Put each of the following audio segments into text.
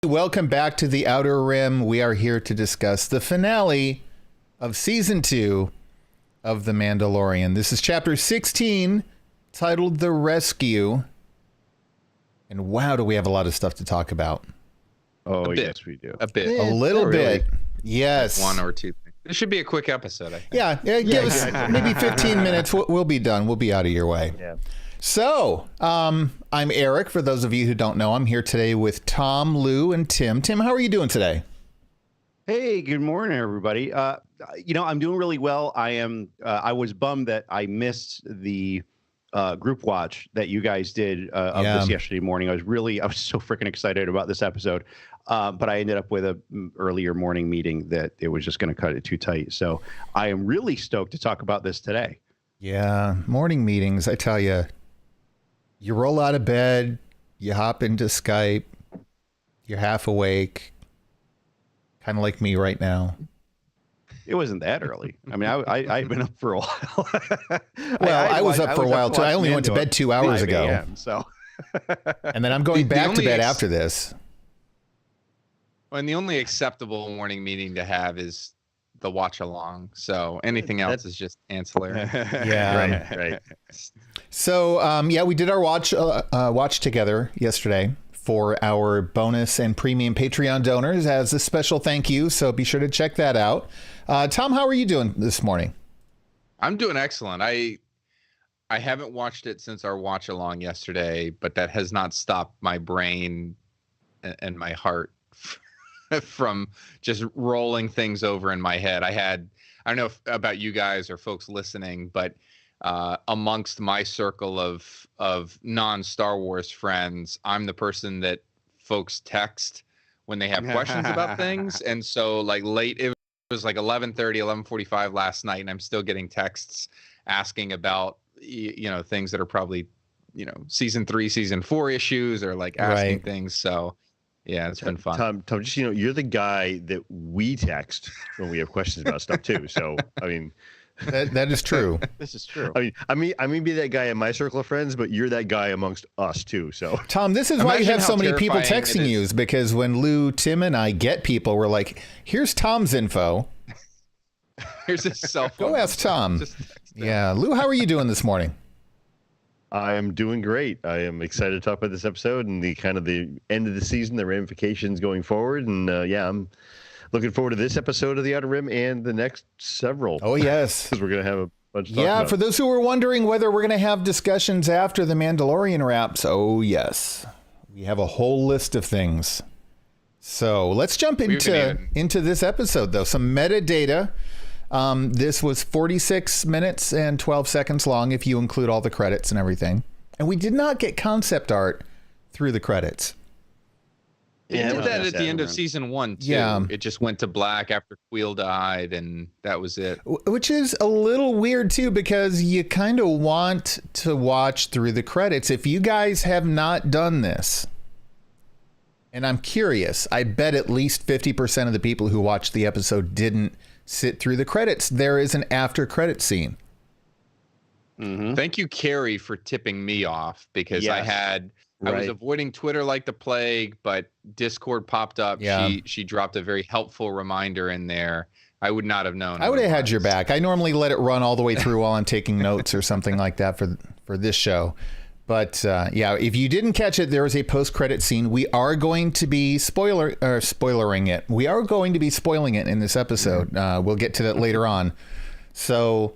Welcome back to the Outer Rim. We are here to discuss the finale of season 2 of The Mandalorian. This is chapter 16, titled The Rescue. And wow, do we have a lot of stuff to talk about. Oh, yes, we do. A bit. A little bit. Yes. One or two. This should be a quick episode, I think. Yeah, give us maybe 15 minutes. We'll be done. We'll be out of your way. Yeah. So, I'm Eric. For those of you who don't know, I'm here today with Tom, Lou, and Tim. Tim, how are you doing today? Hey, good morning, everybody. I'm doing really well. I was bummed that I missed the group watch that you guys did of this yesterday morning. I was so freaking excited about this episode. But I ended up with an earlier morning meeting that it was just going to cut it too tight. So I am really stoked to talk about this today. Yeah, morning meetings, I tell you. You roll out of bed, you hop into Skype, you're half awake, kind of like me right now. It wasn't that early. I mean, I'd been up for a while. I was up for a while too. I only went to bed 2 hours ago. So, and then I'm going back to bed after this. Well, and the only acceptable morning meeting to have is the watch along. So anything else is just ancillary. Yeah, right. So, we did our watch together yesterday for our bonus and premium Patreon donors as a special thank you. So be sure to check that out. Tom, how are you doing this morning? I'm doing excellent. I haven't watched it since our watch along yesterday, but that has not stopped my brain and my heart from just rolling things over in my head. I don't know about you guys or folks listening, but amongst my circle of non-Star Wars friends, I'm the person that folks text when they have questions about things. And so like it was like 11:30, 11:45 last night, and I'm still getting texts asking about, things that are probably, season 3, season 4 issues, or like asking things. So yeah, it's been fun. Tom, just you're the guy that we text when we have questions about stuff too. So I mean, that is true. This is true. I mean, be that guy in my circle of friends, but you're that guy amongst us too. So Tom, this is why you have so many people texting you, is because when Lou, Tim, and I get people, we're like, "Here's Tom's info. Here's his cell phone. Go ask Tom." Yeah, Lou, how are you doing this morning? I am doing great. I am excited to talk about this episode and the end of the season, the ramifications going forward. And I'm looking forward to this episode of The Outer Rim and the next several. Oh, yes. Because we're going to have a bunch to talk about. For those who were wondering whether we're going to have discussions after the Mandalorian wraps, oh, yes. We have a whole list of things. So let's jump into this episode, though. Some metadata. This was 46 minutes and 12 seconds long if you include all the credits and everything. And we did not get concept art through the credits. It did that at the end of season 1 too. Yeah. It just went to black after Queel died, and that was it. Which is a little weird too, because you kind of want to watch through the credits. If you guys have not done this, and I'm curious, I bet at least 50% of the people who watched the episode didn't sit through the credits. There is an after credit scene. Mm-hmm. Thank you, Carrie, for tipping me off, because I was avoiding Twitter like the plague, but Discord popped up. Yeah. She dropped a very helpful reminder in there. I would not have known. I would have had your back. I normally let it run all the way through while I'm taking notes or something like that for this show. But if you didn't catch it, there is a post-credit scene. We are going to be spoilering it. We are going to be spoiling it in this episode. We'll get to that later on. So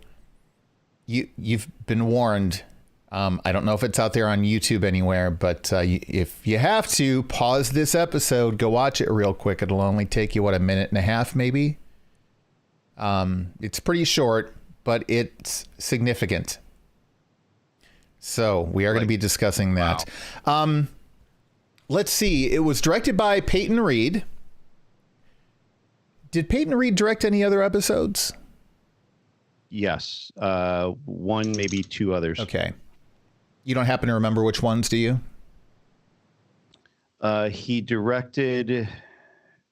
you've been warned. I don't know if it's out there on YouTube anywhere, but if you have to, pause this episode, go watch it real quick. It'll only take you, a minute and a half, maybe? It's pretty short, but it's significant. So we are going to be discussing that. Wow. Let's see. It was directed by Peyton Reed. Did Peyton Reed direct any other episodes? Yes. One, maybe 2 others. Okay. You don't happen to remember which ones, do you? He directed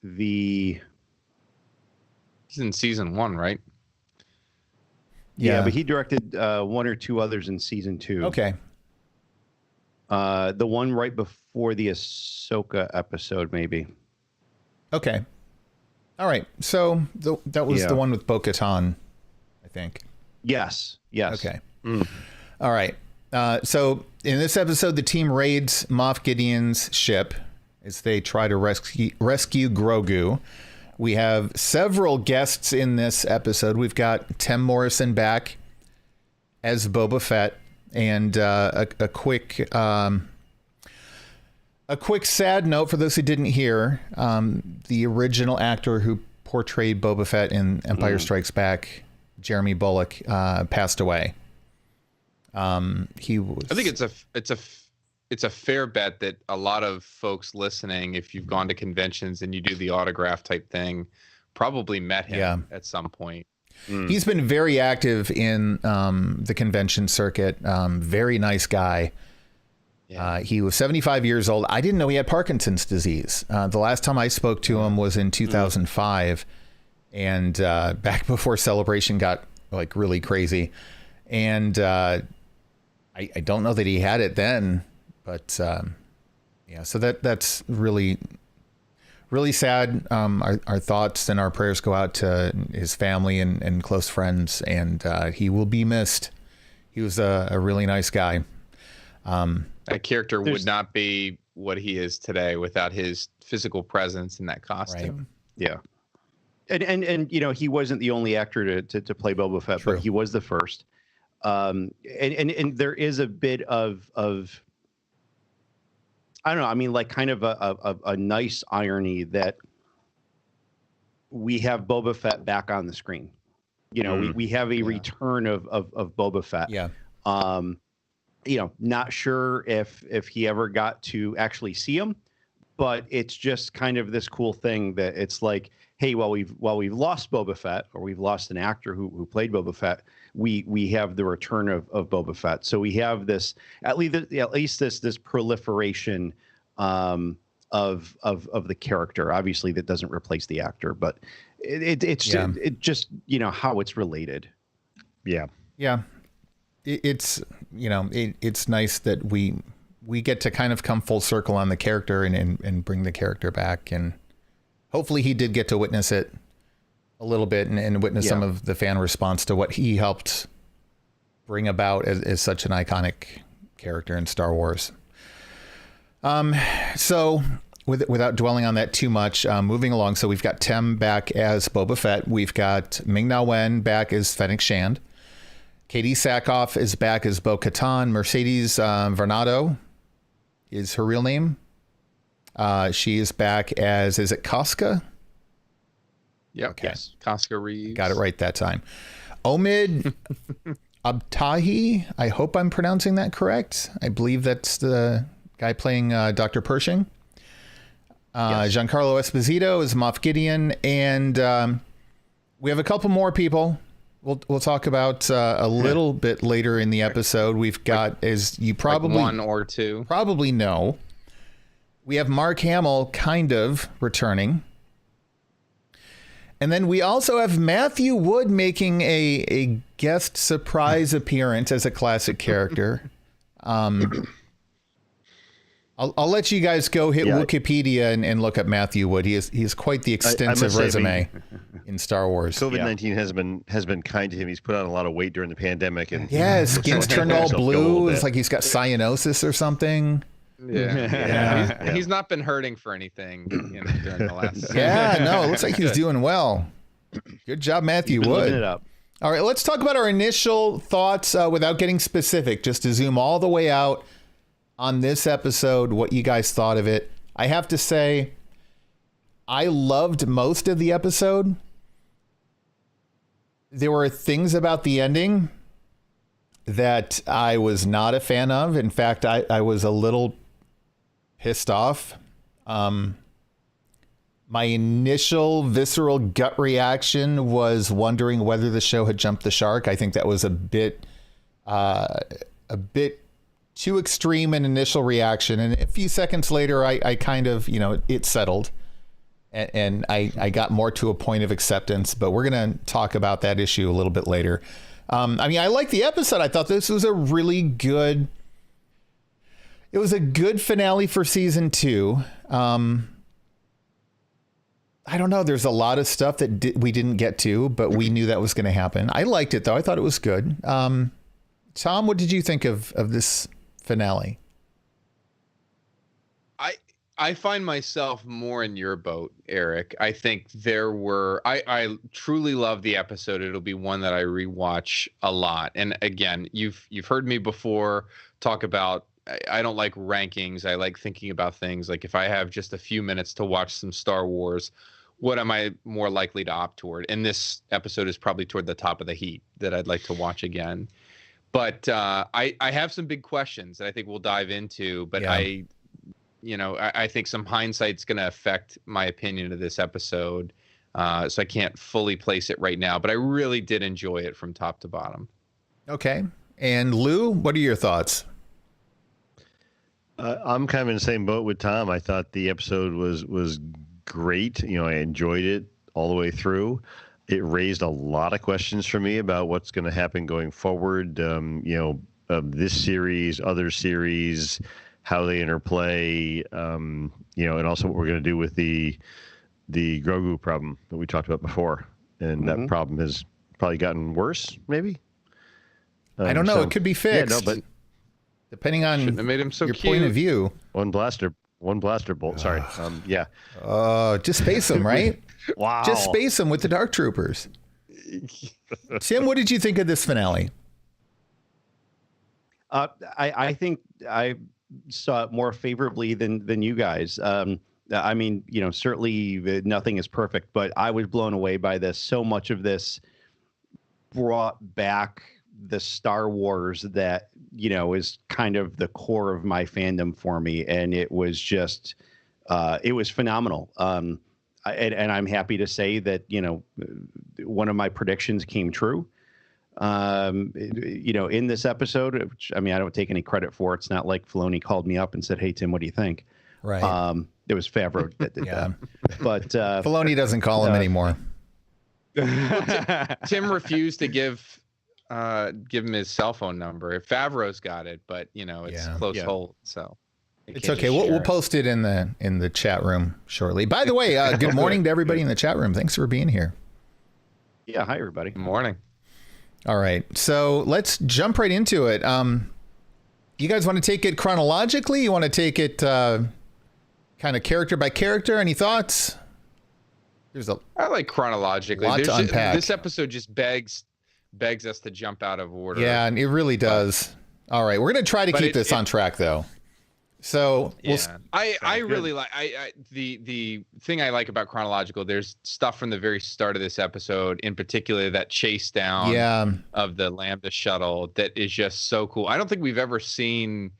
He's in season 1, right? Yeah, but he directed 1 or 2 others in season 2. Okay. The one right before the Ahsoka episode, maybe. Okay. All right. So that was the one with Bo-Katan, I think. Yes. Okay. All right. So in this episode, the team raids Moff Gideon's ship as they try to rescue Grogu. We have several guests in this episode. We've got Tim Morrison back as Boba Fett, and a quick sad note for those who didn't hear: the original actor who portrayed Boba Fett in Empire Strikes Back, Jeremy Bulloch, passed away. He was. I think it's a fair bet that a lot of folks listening, if you've gone to conventions and you do the autograph type thing, probably met him at some point. He's been very active in the convention circuit. Very nice guy. Yeah. He was 75 years old. I didn't know he had Parkinson's disease. The last time I spoke to him was in 2005, and back before Celebration got like really crazy. And I don't know that he had it then, but so that's really, really sad. Our thoughts and our prayers go out to his family and close friends, and he will be missed. He was a really nice guy. That character would not be what he is today without his physical presence in that costume. Right. Yeah. And he wasn't the only actor to play Boba Fett, but he was the first. And there is a bit of I don't know. I mean, like kind of a nice irony that we have Boba Fett back on the screen. We have a return of Boba Fett. Yeah. Not sure if he ever got to actually see him, but it's just kind of this cool thing that it's like, hey, while we've lost Boba Fett, or we've lost an actor who played Boba Fett, we have the return of Boba Fett. So we have this at least this proliferation of the character. Obviously, that doesn't replace the actor, but it's just how it's related. Yeah. It's it's nice that we get to kind of come full circle on the character and bring the character back, and hopefully he did get to witness it a little bit and witness some of the fan response to what he helped bring about as such an iconic character in Star Wars. So without dwelling on that too much, moving along. So we've got Tem back as Boba Fett. We've got Ming-Na Wen back as Fennec Shand. Katie Sackhoff is back as Bo-Katan. Mercedes Varnado is her real name. She is back as, is it Casca? Yep. Okay. Yes. Casca Reeves. Got it right that time. Omid Abtahi. I hope I'm pronouncing that correct. I believe that's the guy playing Dr. Pershing. Giancarlo Esposito is Moff Gideon. And we have a couple more people we'll talk about a little bit later in the episode. We've got, as you probably one or two probably know, we have Mark Hamill kind of returning. And then we also have Matthew Wood making a guest surprise appearance as a classic character. I'll let you guys go hit Wikipedia and look up Matthew Wood. He has quite the extensive resume in Star Wars. COVID-19 has been kind to him. He's put on a lot of weight during the pandemic, and his skin's turned all blue. It's like he's got cyanosis or something. Yeah. He's not been hurting for anything during the last. It looks like he's doing well. Good job, Matthew Wood. Living it up. All right, let's talk about our initial thoughts without getting specific, just to zoom all the way out on this episode, what you guys thought of it. I have to say, I loved most of the episode. There were things about the ending that I was not a fan of. In fact, I was a little pissed off. My initial visceral gut reaction was wondering whether the show had jumped the shark. I think that was a bit too extreme an initial reaction. And a few seconds later, I kind of, it settled. And I got more to a point of acceptance. But we're going to talk about that issue a little bit later. I liked the episode. I thought this was a really good... It was a good finale for season 2. I don't know. There's a lot of stuff that we didn't get to, but we knew that was going to happen. I liked it, though. I thought it was good. Tom, what did you think of this finale? I find myself more in your boat, Eric. I think I truly love the episode. It'll be one that I rewatch a lot. And again, you've heard me before talk about, I don't like rankings. I like thinking about things like, if I have just a few minutes to watch some Star Wars, what am I more likely to opt toward? And this episode is probably toward the top of the heap that I'd like to watch again. But I have some big questions that I think we'll dive into. But yeah. I think some hindsight's going to affect my opinion of this episode. So I can't fully place it right now, but I really did enjoy it from top to bottom. Okay. And Lou, what are your thoughts? I'm kind of in the same boat with Tom. I thought the episode was great. I enjoyed it all the way through. It raised a lot of questions for me about what's going to happen going forward. Of this series, other series, how they interplay. And also what we're going to do with the Grogu problem that we talked about before, and that problem has probably gotten worse. Maybe. I don't know. It could be fixed. Yeah, no, but. Depending on Shouldn't have made him so your cute. point of view. One blaster bolt. Sorry. Yeah. Just space them, right? Wow. Just space them with the Dark Troopers. Tim, what did you think of this finale? I think I saw it more favorably than you guys. I mean, certainly nothing is perfect, but I was blown away by this. So much of this brought back the Star Wars that is kind of the core of my fandom for me, and it was just it was phenomenal. And I'm happy to say that one of my predictions came true. In this episode, which, I mean, I don't take any credit for. It's not like Filoni called me up and said, "Hey Tim, what do you think?" Right. It was Favreau that did that. But Filoni doesn't call him anymore. Tim refused to give him his cell phone number. Favreau's got it, but it's close hold, so it's okay. We'll post it in the chat room shortly. By the way, good morning to everybody in the chat room. Thanks for being here. Yeah, hi everybody. Good morning. All right, so let's jump right into it. You guys want to take it chronologically? You want to take it kind of character by character? Any thoughts? I like chronologically. Lot to unpack. This episode just begs us to jump out of order. Yeah, and it really does. All right, we're going to try to keep this on track, though. So I really like the thing I like about chronological. There's stuff from the very start of this episode, in particular that chase down of the Lambda shuttle, that is just so cool. I don't think we've ever seen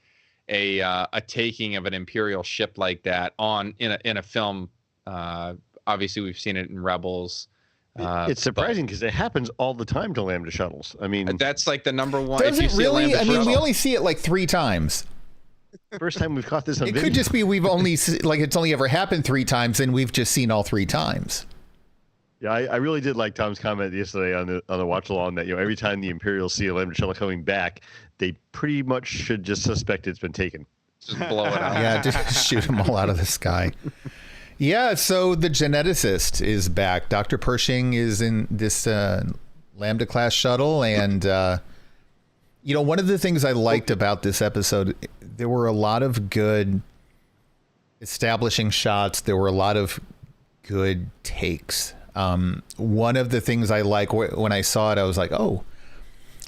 a taking of an Imperial ship like that in a film. Obviously, we've seen it in Rebels. It's surprising because it happens all the time to Lambda shuttles. I mean, that's like the number one. Does it really? I mean, we only see it like 3 times. First time we've caught this on video. It could just be we've only it's only ever happened 3 times, and we've just seen all 3 times. Yeah, I really did like Tom's comment yesterday on the watch along that every time the Imperials see a Lambda shuttle coming back, they pretty much should just suspect it's been taken. Just blow it out. Yeah, just shoot them all out of the sky. Yeah, so the geneticist is back. Dr. Pershing is in this Lambda class shuttle, and one of the things I liked about this episode, there were a lot of good establishing shots. There were a lot of good takes. One of the things I like when I saw it, I was like, oh,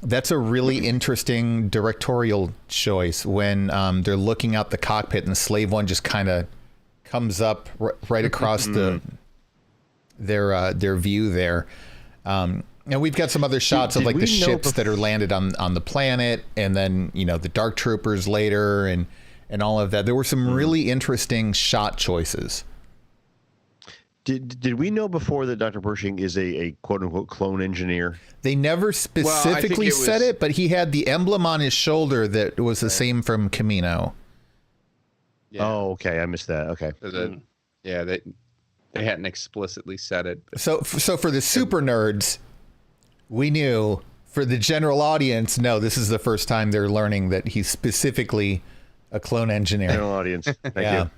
that's a really interesting directorial choice when they're looking out the cockpit and Slave One just kind of comes up right across their view there. And we've got some other shots of like the ships that are landed on the planet, and then the Dark Troopers later, and all of that. There were some really interesting shot choices. Did we know before that Dr. Pershing is a quote unquote clone engineer? They never specifically said it, but he had the emblem on his shoulder that was the same from Camino. Yeah. Oh, okay. I missed that. Okay. They hadn't explicitly said it. So for the super nerds, we knew. For the general audience, no, this is the first time they're learning that he's specifically a clone engineer. General audience. Thank you.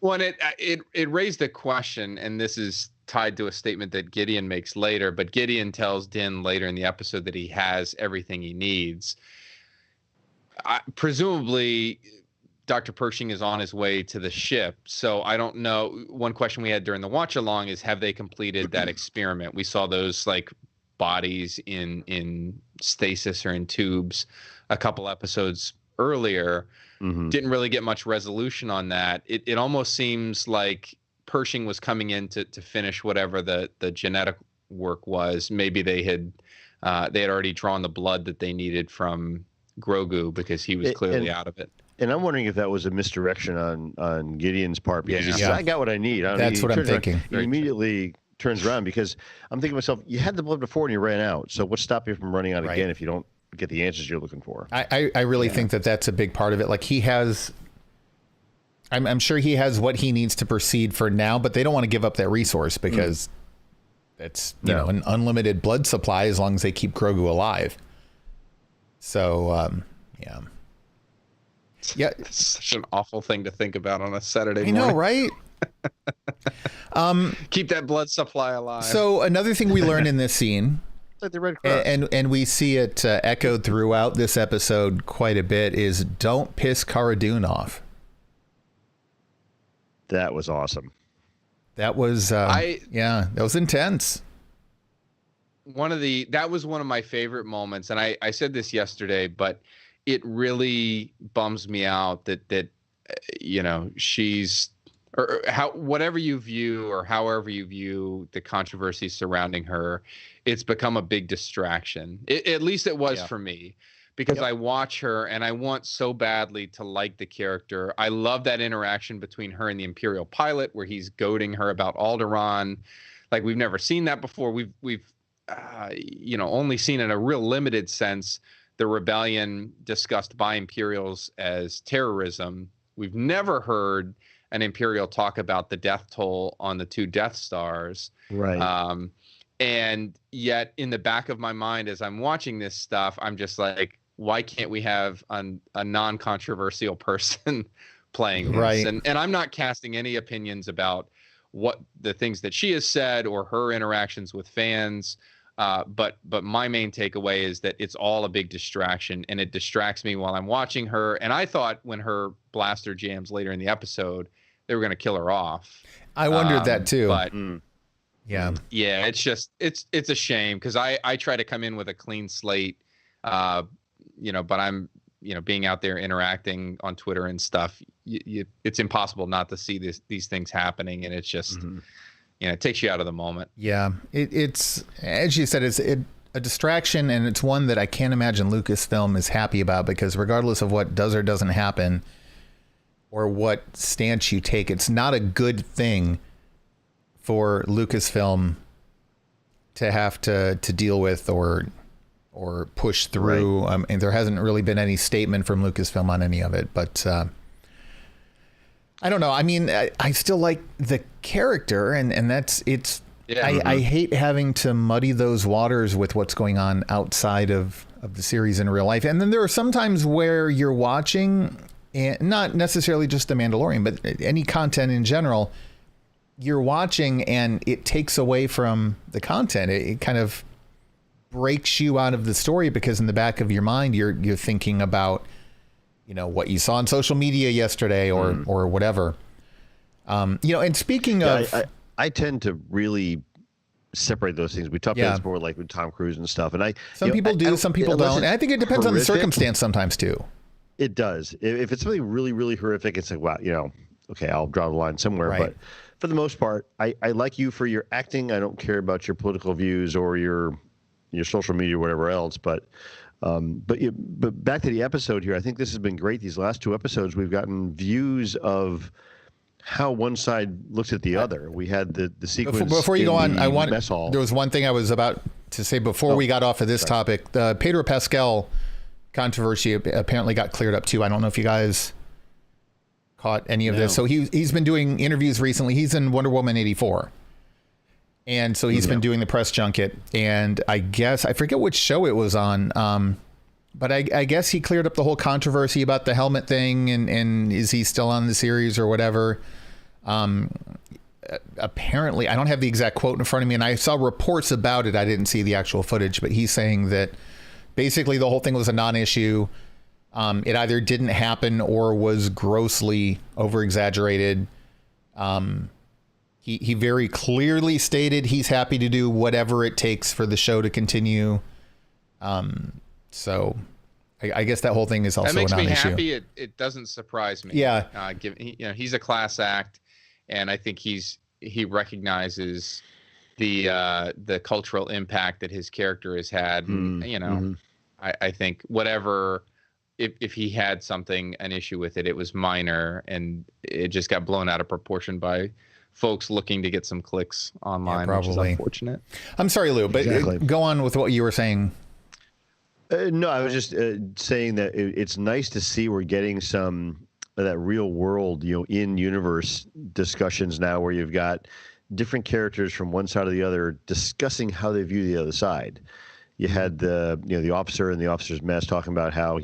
Well, and it raised the question, and this is tied to a statement that Gideon makes later, but Gideon tells Din later in the episode that he has everything he needs. Presumably, Dr. Pershing is on his way to the ship, so I don't know. One question we had during the watch along is, have they completed that experiment? We saw those like bodies in stasis or in tubes a couple episodes earlier. Didn't really get much resolution on that. It almost seems like Pershing was coming in to finish whatever the genetic work was. Maybe they had already drawn the blood that they needed from Grogu because he was clearly out of it. And I'm wondering if that was a misdirection on Gideon's part, because he says, I got what I need. That's what I'm thinking. He immediately turns around, because I'm thinking to myself, you had the blood before and you ran out. So what's stopping you from running out again if you don't get the answers you're looking for? I really think that's a big part of it. Like, he has, I'm sure he has what he needs to proceed for now, but they don't want to give up that resource because it's you know, an unlimited blood supply as long as they keep Grogu alive. So yeah, It's such an awful thing to think about on a Saturday I morning. know, right? Keep that blood supply alive. So another thing we learned in this scene, It's like the Red Cross. and we see it echoed throughout this episode quite a bit, is don't piss Cara Dune off. That was awesome. That was that was intense. That was one of my favorite moments, and I said this yesterday, but it really bums me out that you know, she's, or whatever you view or however you view the controversy surrounding her, it's become a big distraction. At least it was for me, because I watch her and I want so badly to like the character. I love that interaction between her and the Imperial pilot, where he's goading her about Alderaan. Like, we've never seen that before. We've you know, only seen in a real limited sense the rebellion discussed by Imperials as terrorism. We've never heard an Imperial talk about the death toll on the 2 Death Stars. Right. And yet in the back of my mind, as I'm watching this stuff, I'm just like, why can't we have a non-controversial person playing this? Right. And I'm not casting any opinions about what the things that she has said or her interactions with fans. But my main takeaway is that it's all a big distraction, and it distracts me while I'm watching her. And I thought when her blaster jams later in the episode, they were going to kill her off. I wondered that too. But yeah, it's just, it's a shame, because I try to come in with a clean slate, you know, but I'm, you know, being out there interacting on Twitter and stuff, it's impossible not to see these things happening. And it's just, you know, it takes you out of the moment. Yeah, it's, as you said, it's a distraction, and it's one that I can't imagine Lucasfilm is happy about, because regardless of what does or doesn't happen or what stance you take, it's not a good thing for Lucasfilm to have to deal with or push through. Right. And there hasn't really been any statement from Lucasfilm on any of it, but I don't know. I mean, I still like the character, and that's, it's, I hate having to muddy those waters with what's going on outside of the series in real life. And then there are some times where you're watching, and not necessarily just The Mandalorian, but any content in general, you're watching and it takes away from the content. It kind of breaks you out of the story, because in the back of your mind, you're thinking about, you know, what you saw on social media yesterday or whatever. You know, and speaking of, I tend to really separate those things. We talked about this before, like with Tom Cruise and stuff. And some people do, some people don't. And I think it depends on the circumstance sometimes too. It does. If it's something really, really horrific, it's like, wow, you know, okay, I'll draw the line somewhere. Right. But for the most part, I like you for your acting. I don't care about your political views or your social media or whatever else. But back to the episode here, I think this has been great. These last 2 episodes, we've gotten views of how one side looks at the other. We had the sequence before you go on. Mess hall. There was one thing I was about to say before we got off of this topic. The Pedro Pascal controversy apparently got cleared up too. I don't know if you guys caught any of this. So he's been doing interviews recently. He's in Wonder Woman 84. And so he's been doing the press junket, and I guess, I forget which show it was on, but I guess he cleared up the whole controversy about the helmet thing, and is he still on the series or whatever. Apparently, I don't have the exact quote in front of me, and I saw reports about it. I didn't see the actual footage, but he's saying that basically the whole thing was a non-issue. It either didn't happen or was grossly over-exaggerated. He very clearly stated he's happy to do whatever it takes for the show to continue. So I guess that whole thing is also a non-issue. That makes me happy. It doesn't surprise me. Yeah. He's a class act, and I think he recognizes the cultural impact that his character has had. And, I think whatever, if he had an issue with it, it was minor, and it just got blown out of proportion by folks looking to get some clicks online, which is unfortunate. I'm sorry, Lou, but go on with what you were saying. No, I was just saying that it's nice to see we're getting some of that real world, in universe discussions now, where you've got different characters from one side or the other discussing how they view the other side. You had the officer and the officer's mess talking about how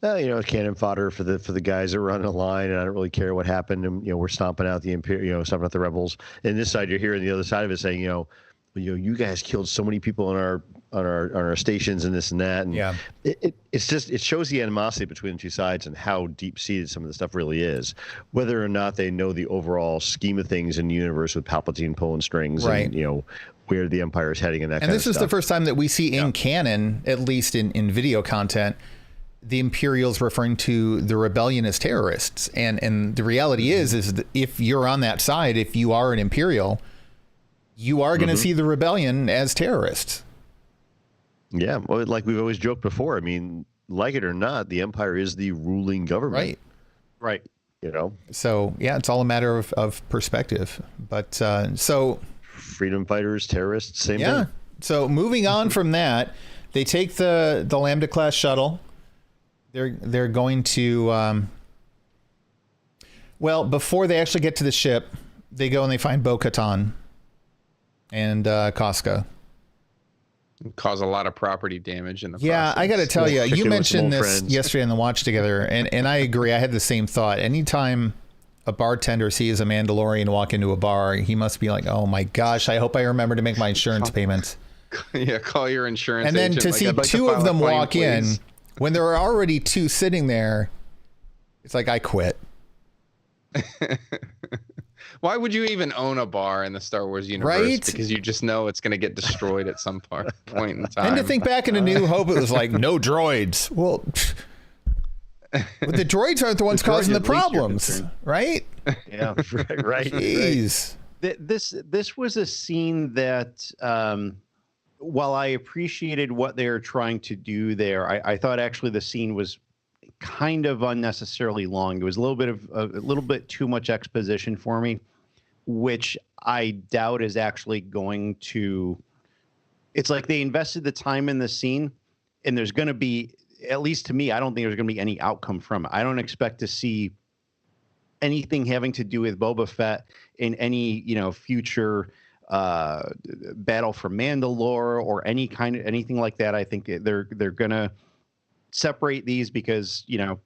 it's cannon fodder for the guys that run the line, and I don't really care what happened. And we're stomping out the stomping out the rebels. And this side, you're hearing the other side of it saying, you guys killed so many people on our stations and this and that. And it shows the animosity between the two sides and how deep seated some of the stuff really is, whether or not they know the overall scheme of things in the universe with Palpatine pulling strings, right? And where the Empire is heading and that. And kind this of is stuff. the first time that we see in canon, at least in video content, the Imperials referring to the rebellion as terrorists. And the reality is that if you're on that side, if you are an Imperial, you are going to see the rebellion as terrorists. Yeah, well, like we've always joked before, I mean, like it or not, the Empire is the ruling government. Right. So, yeah, it's all a matter of perspective. But so... freedom fighters, terrorists, same thing. So moving on from that, they take the Lambda class shuttle. They're going to... before they actually get to the ship, they go and they find Bo-Katan and Casca. Cause a lot of property damage in the process. Yeah, I got to tell you, you mentioned this yesterday in the watch together, and I agree. I had the same thought. Anytime a bartender sees a Mandalorian walk into a bar, he must be like, oh my gosh, I hope I remember to make my insurance payments. Yeah, call your insurance agent. And then to see two of them walk in, when there are already two sitting there, it's like, I quit. Why would you even own a bar in the Star Wars universe? Right? Because you just know it's going to get destroyed at some point in time. And to think back in A New Hope, it was like, no droids. Well, but the droids aren't the ones causing the problems, right? Yeah, right. Jeez. This was a scene that, while I appreciated what they were trying to do there, I thought actually the scene was kind of unnecessarily long. It was a little bit too much exposition for me, which I doubt is actually going to. It's like they invested the time in the scene, and there's going to be, at least to me, I don't think there's going to be any outcome from it. I don't expect to see anything having to do with Boba Fett in any future battle for Mandalore or anything like that. I think they're gonna separate these because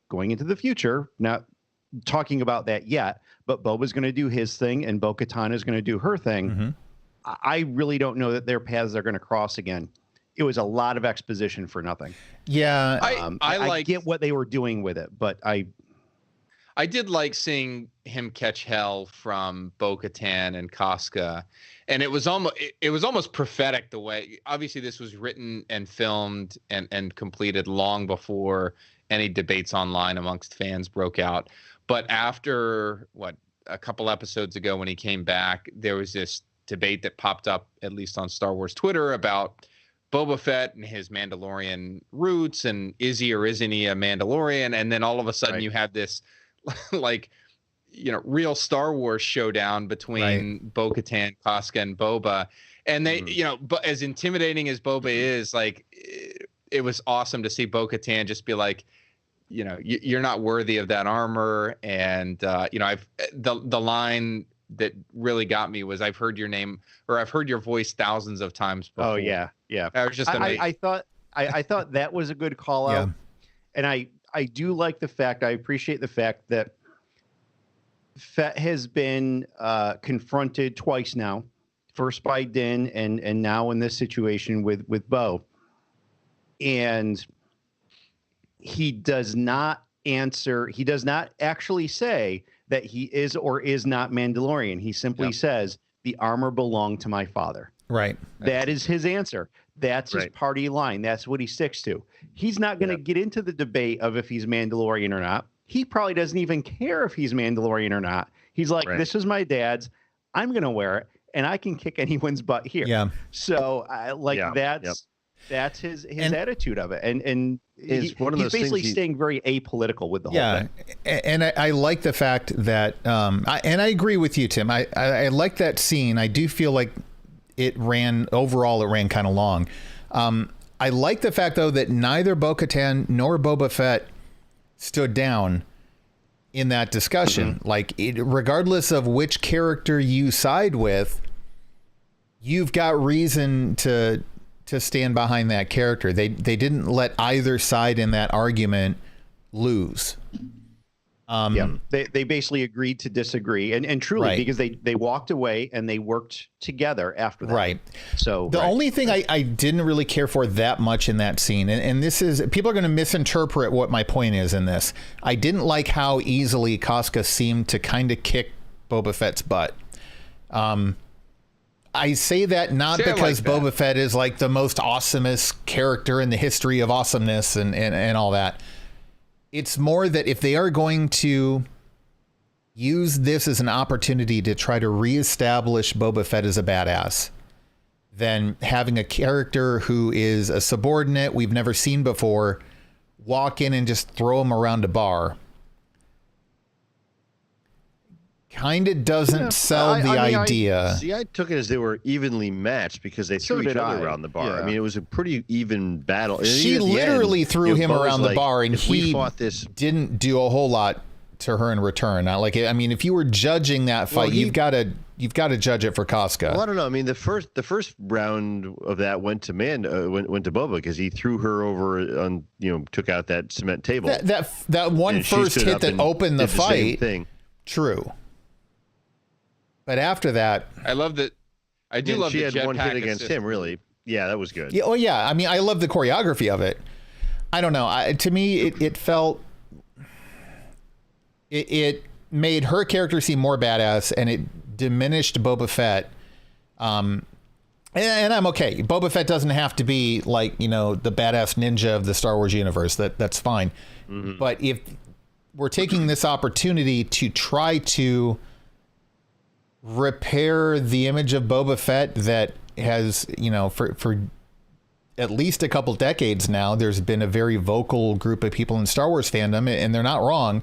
going into the future, not talking about that yet, but Boba's going to do his thing and Bo-Katan is going to do her thing. I really don't know that their paths are going to cross again. It was a lot of exposition for nothing. Yeah, I get what they were doing with it, but I did like seeing him catch hell from Bo-Katan and Casca, and it was almost prophetic the way. Obviously, this was written and filmed and completed long before any debates online amongst fans broke out. But after a couple episodes ago, when he came back, there was this debate that popped up, at least on Star Wars Twitter, about Boba Fett and his Mandalorian roots, and is he or isn't he a Mandalorian? And then all of a sudden, you have this real Star Wars showdown between Bo-Katan, Casca, and Boba. And they, but as intimidating as Boba is, like, it was awesome to see Bo-Katan just be like, you're not worthy of that armor. And, the line that really got me was, I've heard your name, or I've heard your voice thousands of times before. Oh yeah. Yeah. That was just amazing. I thought that was a good call out. And I do like the fact, I appreciate the fact that Fett has been confronted twice now, first by Din and now in this situation with Bo. And he does not answer. He does not actually say that he is or is not Mandalorian. He simply says, the armor belonged to my father. Right. That is his answer. That's his party line. That's what he sticks to. He's not going to get into the debate of if he's Mandalorian or not. He probably doesn't even care if he's Mandalorian or not. He's like, this is my dad's. I'm going to wear it, and I can kick anyone's butt here. Yeah. So, that's his attitude of it. And he's basically staying very apolitical with the whole thing. And I like the fact that, I agree with you, Tim. I like that scene. I do feel like it ran kind of long. I like the fact, though, that neither Bo-Katan nor Boba Fett stood down in that discussion. Like, regardless of which character you side with, you've got reason to stand behind that character. They didn't let either side in that argument lose. They basically agreed to disagree, and truly, because they walked away and they worked together after that. Right. So the only thing I didn't really care for that much in that scene, and this is, people are going to misinterpret what my point is in this. I didn't like how easily Casca seemed to kind of kick Boba Fett's butt. I say that not because Boba Fett is like the most awesomest character in the history of awesomeness and all that. It's more that if they are going to use this as an opportunity to try to reestablish Boba Fett as a badass, then having a character who is a subordinate we've never seen before walk in and just throw him around a bar kind of doesn't sell the idea. I took it as they were evenly matched because they threw each other around the bar. Yeah. I mean, it was a pretty even battle. And she literally threw him around the bar, and he didn't do a whole lot to her in return. Not like, I mean, if you were judging that fight, you've got to judge it for Casca. Well, I don't know. I mean, the first round of that went to went to Boba because he threw her over on, took out that cement table. That one first hit that opened the fight. True. But after that, I love that. I do love she had one hit against him. Really, yeah, that was good. Yeah, oh yeah. I mean, I love the choreography of it. I don't know. To me, it felt it made her character seem more badass, and it diminished Boba Fett. And I'm okay. Boba Fett doesn't have to be like the badass ninja of the Star Wars universe. That's fine. Mm-hmm. But if we're taking this opportunity to try to repair the image of Boba Fett that has, for at least a couple decades now, there's been a very vocal group of people in Star Wars fandom, and they're not wrong,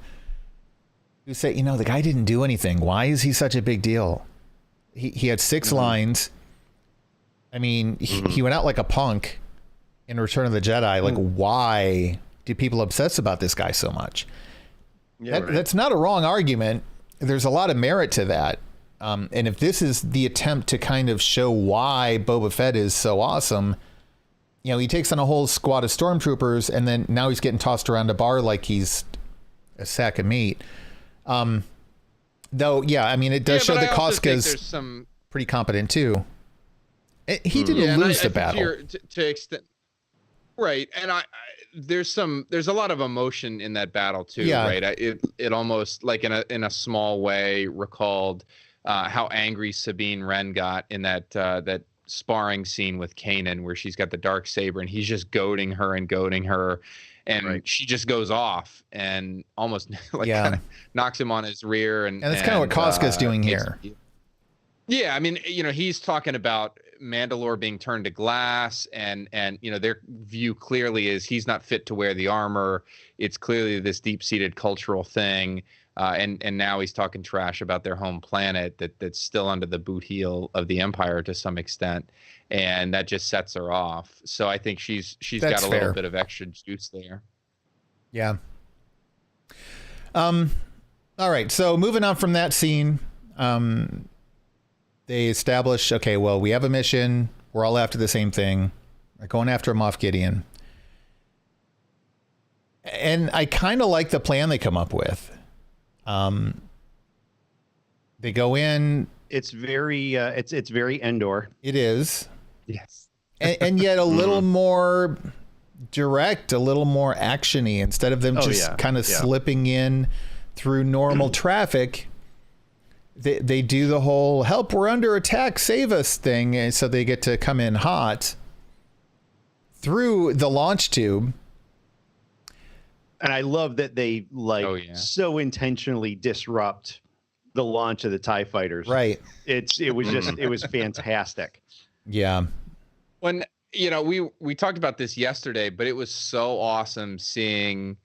who say, the guy didn't do anything. Why is he such a big deal? He had 6 lines. I mean, he went out like a punk in Return of the Jedi. Like, why do people obsess about this guy so much? Yeah, that's not a wrong argument. There's a lot of merit to that. And if this is the attempt to kind of show why Boba Fett is so awesome, he takes on a whole squad of stormtroopers, and then now he's getting tossed around a bar like he's a sack of meat. Though, yeah, I mean, it does show that Casca's pretty competent too. He didn't lose the battle to extent, right? And there's a lot of emotion in that battle too, right? It almost, like in a small way, recalled how angry Sabine Wren got in that sparring scene with Kanan, where she's got the dark saber and he's just goading her, and she just goes off and almost kind of knocks him on his rear, and that's kind of what Casca's doing here. Yeah, I mean, he's talking about Mandalore being turned to glass, and their view clearly is he's not fit to wear the armor. It's clearly this deep-seated cultural thing. And now he's talking trash about their home planet that's still under the boot heel of the Empire to some extent, and that just sets her off. So I think she's got a little bit of extra juice there. Yeah. All right. So moving on from that scene, they establish, okay, well, we have a mission. We're all after the same thing. We're going after Moff Gideon. And I kind of like the plan they come up with. They go in. It's very it's very Endor. It is. Yes. And yet a little more direct, a little more actiony, instead of them kind of slipping in through normal traffic. They do the whole help, we're under attack, save us thing, and so they get to come in hot through the launch tube. And I love that they so intentionally disrupt the launch of the TIE fighters. Right. It was fantastic. Yeah. When we talked about this yesterday, but it was so awesome seeing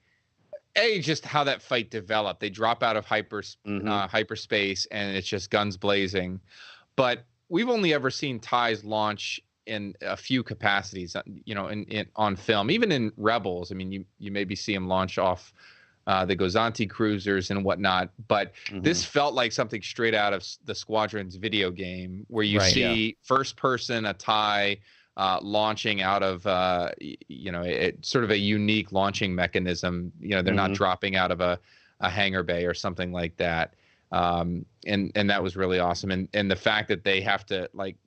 just how that fight developed. They drop out of hyperspace and it's just guns blazing. But we've only ever seen TIEs launch in a few capacities, in on film, even in Rebels. I mean, you maybe see them launch off the Gozanti cruisers and whatnot, but this felt like something straight out of the Squadrons video game, where you see first person, a TIE launching out of sort of a unique launching mechanism. They're not dropping out of a hangar bay or something like that. And that was really awesome. And the fact that they have to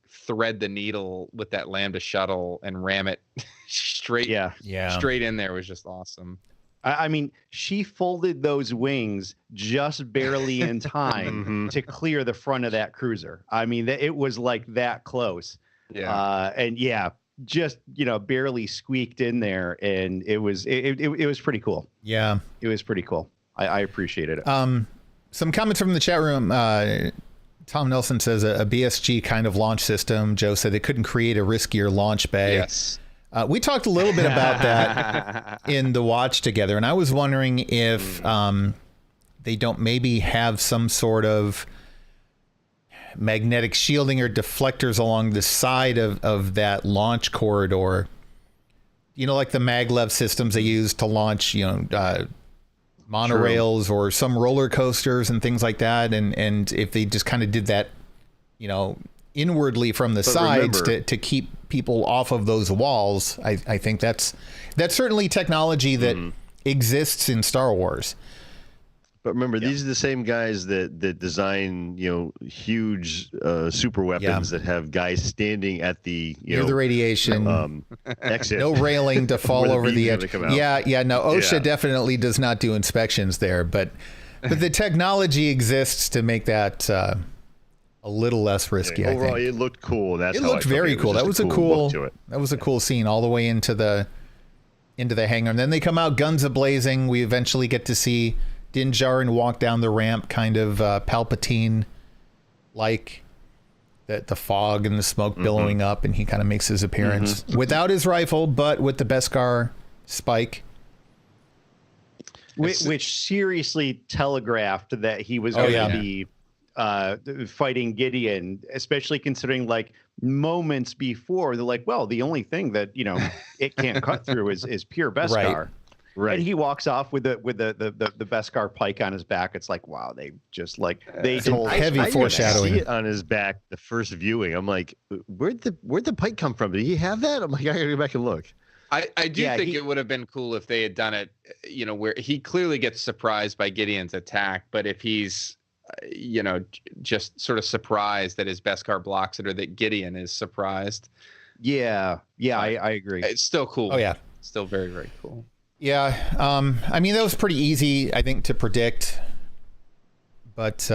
thread the needle with that Lambda shuttle and ram it straight in there was just awesome. I mean, she folded those wings just barely in time to clear the front of that cruiser. I mean, it was that close. Yeah. Just barely squeaked in there, and it was pretty cool. Yeah, it was pretty cool. I appreciated it. Some comments from the chat room. Tom Nelson says a BSG kind of launch system. Joe said they couldn't create a riskier launch bay. Yes. We talked a little bit about that in the watch together, and I was wondering if they don't maybe have some sort of magnetic shielding or deflectors along the side of that launch corridor. Like the maglev systems they use to launch, monorails or some roller coasters and things like that. And if they just kind of did that, inwardly from the sides to keep people off of those walls, I think that's certainly technology that exists in Star Wars. But remember, these are the same guys that design, huge super weapons that have guys standing at the near the radiation exit, no railing to fall over the edge. No, OSHA definitely does not do inspections there, but the technology exists to make that a little less risky. Overall, I think it looked cool. It looked very cool. That was a cool. That was a cool scene all the way into the hangar, and then they come out guns a blazing. We eventually get to see Din Djarin walk down the ramp, kind of Palpatine like, the fog and the smoke billowing up, and he kind of makes his appearance without his rifle, but with the Beskar spike, which seriously telegraphed that he was going to be fighting Gideon, especially considering moments before they're well, the only thing that it can't cut through is pure Beskar. Right. And he walks off with the Beskar pike on his back. It's wow, they just they told heavy foreshadowing. I see it on his back the first viewing. I'm where'd the pike come from? Did he have that? I'm I gotta go back and look. I do think it would have been cool if they had done it, where he clearly gets surprised by Gideon's attack, but if he's just sort of surprised that his Beskar blocks it, or that Gideon is surprised. I agree. It's still cool. Oh yeah, still very, very cool. Yeah, I mean, that was pretty easy, I think, to predict. But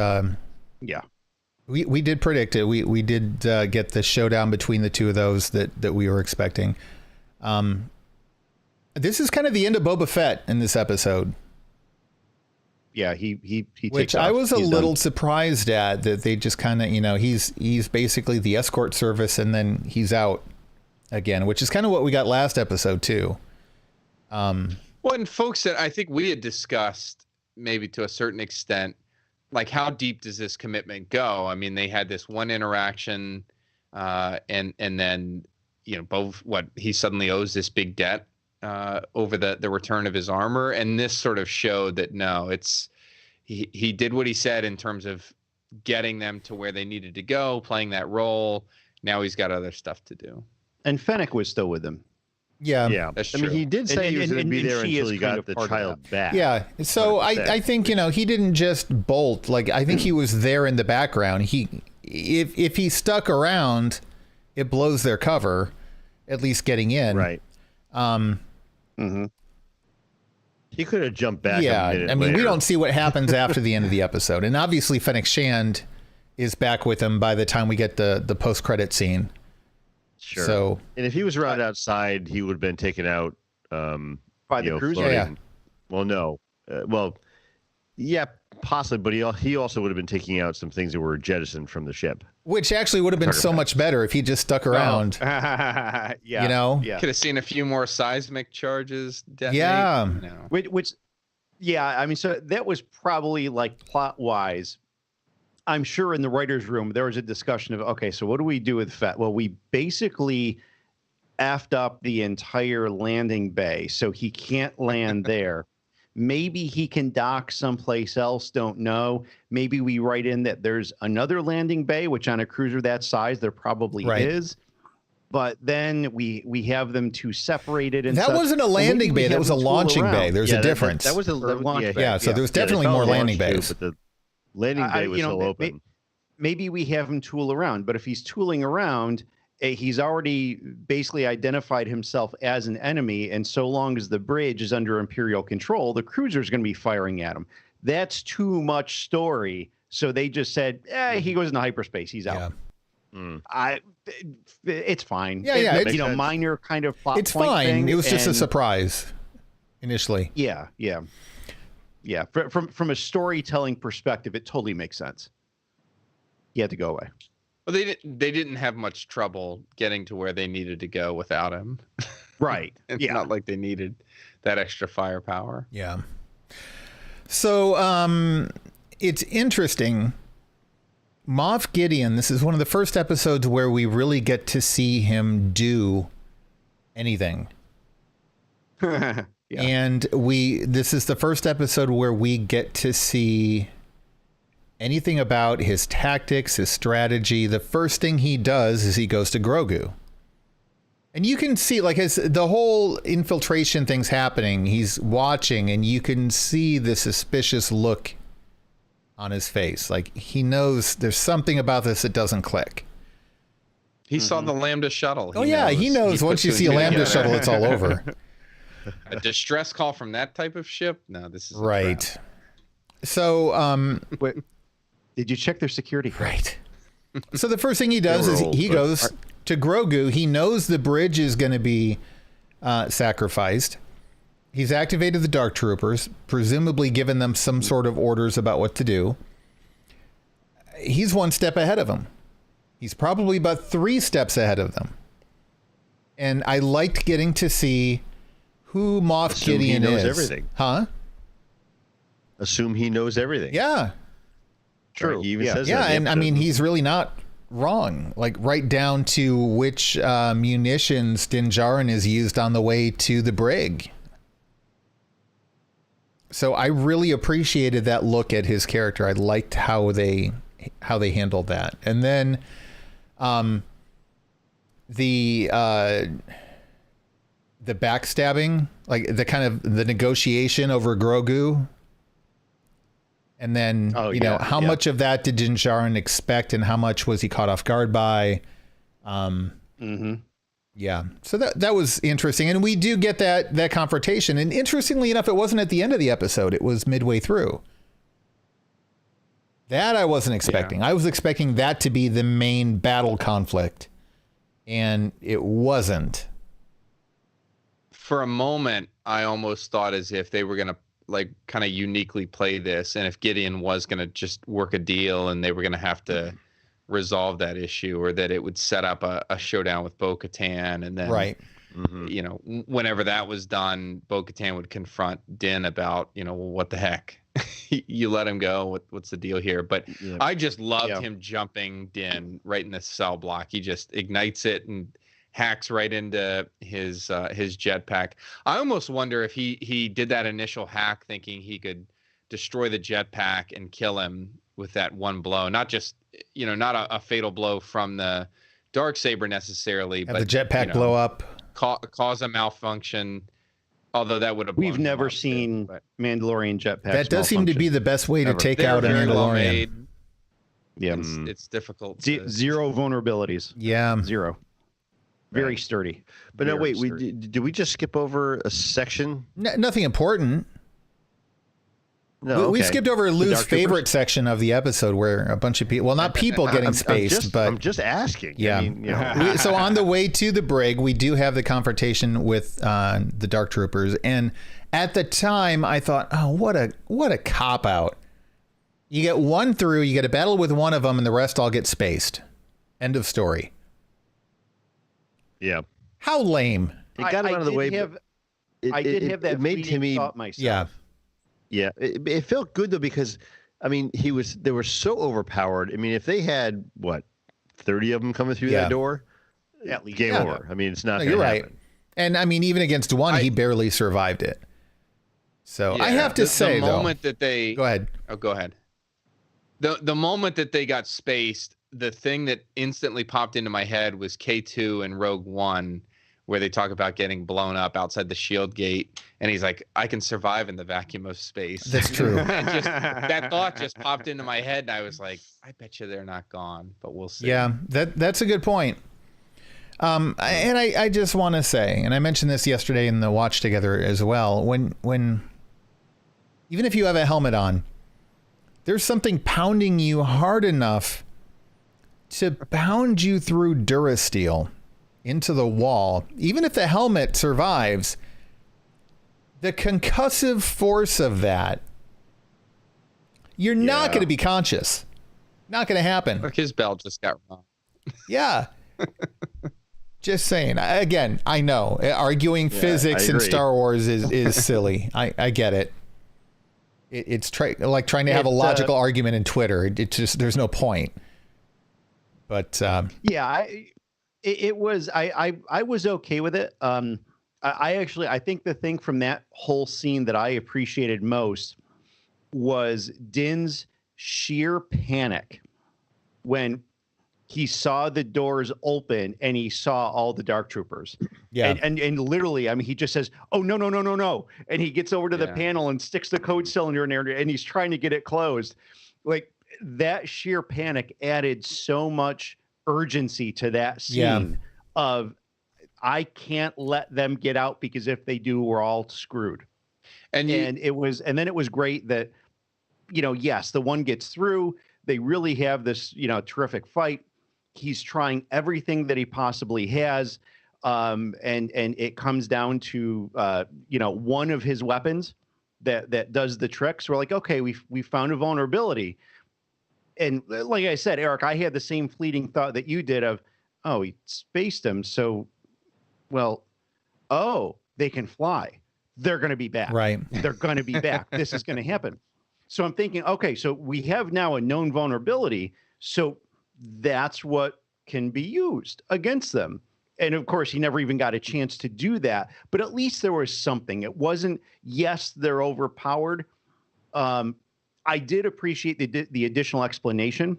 we did predict it. We did get the showdown between the two of those that we were expecting. This is kind of the end of Boba Fett in this episode. Yeah, he which I was a little surprised at, that they just kind of, he's basically the escort service, and then he's out again, which is kind of what we got last episode too. Well, and folks, that I think we had discussed, maybe to a certain extent, how deep does this commitment go? I mean, they had this one interaction, and then both he suddenly owes this big debt over the return of his armor, and this sort of showed that no, he did what he said in terms of getting them to where they needed to go, playing that role. Now he's got other stuff to do. And Fennec was still with him. Yeah. Yeah. That's I mean, true. he did say he was going to be and there she until is he kind got of the part of child back. Yeah. So I 100%. think, he didn't just bolt. Like, I think he was there in the background. If he stuck around, it blows their cover, at least getting in. Right. He could have jumped back. Yeah. A minute I mean, we later. don't see what happens after the end of the episode. And obviously Fennec Shand is back with him by the time we get the post-credit scene. Sure. So, and if he was around outside, he would have been taken out By the cruiser? floating. Yeah. Well, no. Yeah, possibly, but he also would have been taking out some things that were jettisoned from the ship. which actually would have been so much better if he just stuck around. Yeah. You know? Yeah. Could have seen a few more seismic charges detonate. Yeah. No. Which, yeah, I mean, so that was probably like plot wise. I'm sure in the writer's room, there was a discussion of, okay, so what do we do with Fett? Well, we basically effed up the entire landing bay, so he can't land there. Maybe he can dock someplace else, don't know. Maybe we write in that there's another landing bay, which on a cruiser that size, there probably is. But then we have them two separated. And That such. wasn't a landing bay. That was a launching bay. There's a difference. That was a launch bay. Yeah, so there was they definitely call more it launch landing too, bays. but the landing bay was still open. Maybe we have him tool around, but if he's tooling around, he's already basically identified himself as an enemy, and so long as the bridge is under Imperial control, the cruiser is going to be firing at him. That's too much story. So they just said, he goes into hyperspace. He's out. Yeah. It's fine. Yeah, It's, minor kind of plot It's point fine. thing, It was just a and- surprise initially. Yeah. From a storytelling perspective, it totally makes sense. He had to go away. Well, they didn't have much trouble getting to where they needed to go without him. Right. It's not like they needed that extra firepower. Yeah. So it's interesting. Moff Gideon, this is one of the first episodes where we really get to see him do anything. Yeah. And this is the first episode where we get to see anything about his tactics, his strategy. The first thing he does is he goes to Grogu. And you can see, like, as the whole infiltration thing's happening, he's watching, and you can see the suspicious look on his face. Like, he knows there's something about this that doesn't click. He saw the Lambda shuttle. He knows once you see a Lambda shuttle, it's all over. A distress call from that type of ship? No, this is Right. So, Wait, did you check their security? right. So the first thing he does is he goes to Grogu. He knows the bridge is going to be sacrificed. He's activated the Dark Troopers, presumably given them some sort of orders about what to do. He's one step ahead of them. He's probably about 3 steps ahead of them. And I liked getting to see who Moff Gideon he knows is. everything. Huh? Assume he knows everything. Yeah. True. Right? He even Yeah. says Yeah, that in the and I mean, episode. he's really not wrong. Like, right down to which munitions Din Djarin is used on the way to the brig. So I really appreciated that look at his character. I liked how they handled that. And then the backstabbing, like the negotiation over Grogu. And then, how much of that did Din Djarin expect, and how much was he caught off guard by? Yeah. So that was interesting. And we do get that confrontation. And interestingly enough, it wasn't at the end of the episode. It was midway through. That I wasn't expecting. I was expecting that to be the main battle conflict. And it wasn't. For a moment, I almost thought as if they were going to kind of uniquely play this, and if Gideon was going to just work a deal and they were going to have to resolve that issue, or that it would set up a showdown with Bo-Katan, and then whenever that was done, Bo-Katan would confront Din about well, what the heck, you let him go, what's the deal here? But I just loved him jumping Din right in the cell block. He just ignites it and hacks right into his jetpack. I almost wonder if he did that initial hack thinking he could destroy the jetpack and kill him with that one blow. Not just, not a fatal blow from the Darksaber necessarily, Have but the jetpack blow up. cause a malfunction. Although that would have we've never seen Mandalorian jetpacks. That does seem to be the best way to take out a Mandalorian. Yeah, it's difficult. Zero vulnerabilities. Yeah, zero. Very sturdy. But no, wait. Did we just skip over a section? Nothing important. No, we skipped over Lou's favorite section of the episode, where a bunch of people, well, not people getting spaced, but I'm just asking. Yeah. I mean, So on the way to the brig, we do have the confrontation with the Dark Troopers, and at the time, I thought, oh, what a cop out. You get one through, you get a battle with one of them, and the rest all get spaced. End of story. Yeah. How lame. It got him out of the way. I did have that. It made Timmy. Myself. Yeah. Yeah, it felt good though, because I mean they were so overpowered. I mean, if they had 30 of them coming through that door, at least game over. I mean, it's not. You're right. happen. And I mean, even against one, he barely survived it. So I have to say, the moment that they go ahead. Oh, go ahead. The moment that they got spaced, the thing that instantly popped into my head was K2 and Rogue One, where they talk about getting blown up outside the shield gate, and he's like, I can survive in the vacuum of space. That's true. And that thought just popped into my head, and I was like, I bet you they're not gone, but we'll see. Yeah, that's a good point. And I just want to say, and I mentioned this yesterday in the watch together as well, when even if you have a helmet on, there's something pounding you hard enough to pound you through Durasteel into the wall. Even if the helmet survives, the concussive force of that, you're not going to be conscious. Not going to happen. Like his bell just got wrong. Yeah. Just saying. Again, I know arguing physics in Star Wars is silly. I get it. It's like trying to have a logical argument in Twitter. It just, there's no point. But it was I was okay with it. I think the thing from that whole scene that I appreciated most was Din's sheer panic when he saw the doors open and he saw all the Dark Troopers. Yeah. And literally, I mean, he just says, oh, no. And he gets over to the panel and sticks the code cylinder in there, and he's trying to get it closed. Like, that sheer panic added so much urgency to that scene of, I can't let them get out, because if they do, we're all screwed. And then it was great that, yes, the one gets through. They really have this, terrific fight. He's trying everything that he possibly has. And it comes down to, one of his weapons that does the tricks. We're like, okay, we found a vulnerability. And like I said, Eric, I had the same fleeting thought that you did of, oh, he spaced him. So, they can fly. They're going to be back. Right. They're going to be back. This is going to happen. So I'm thinking, okay, so we have now a known vulnerability. So that's what can be used against them. And of course, he never even got a chance to do that. But at least there was something. It wasn't, yes, they're overpowered. I did appreciate the additional explanation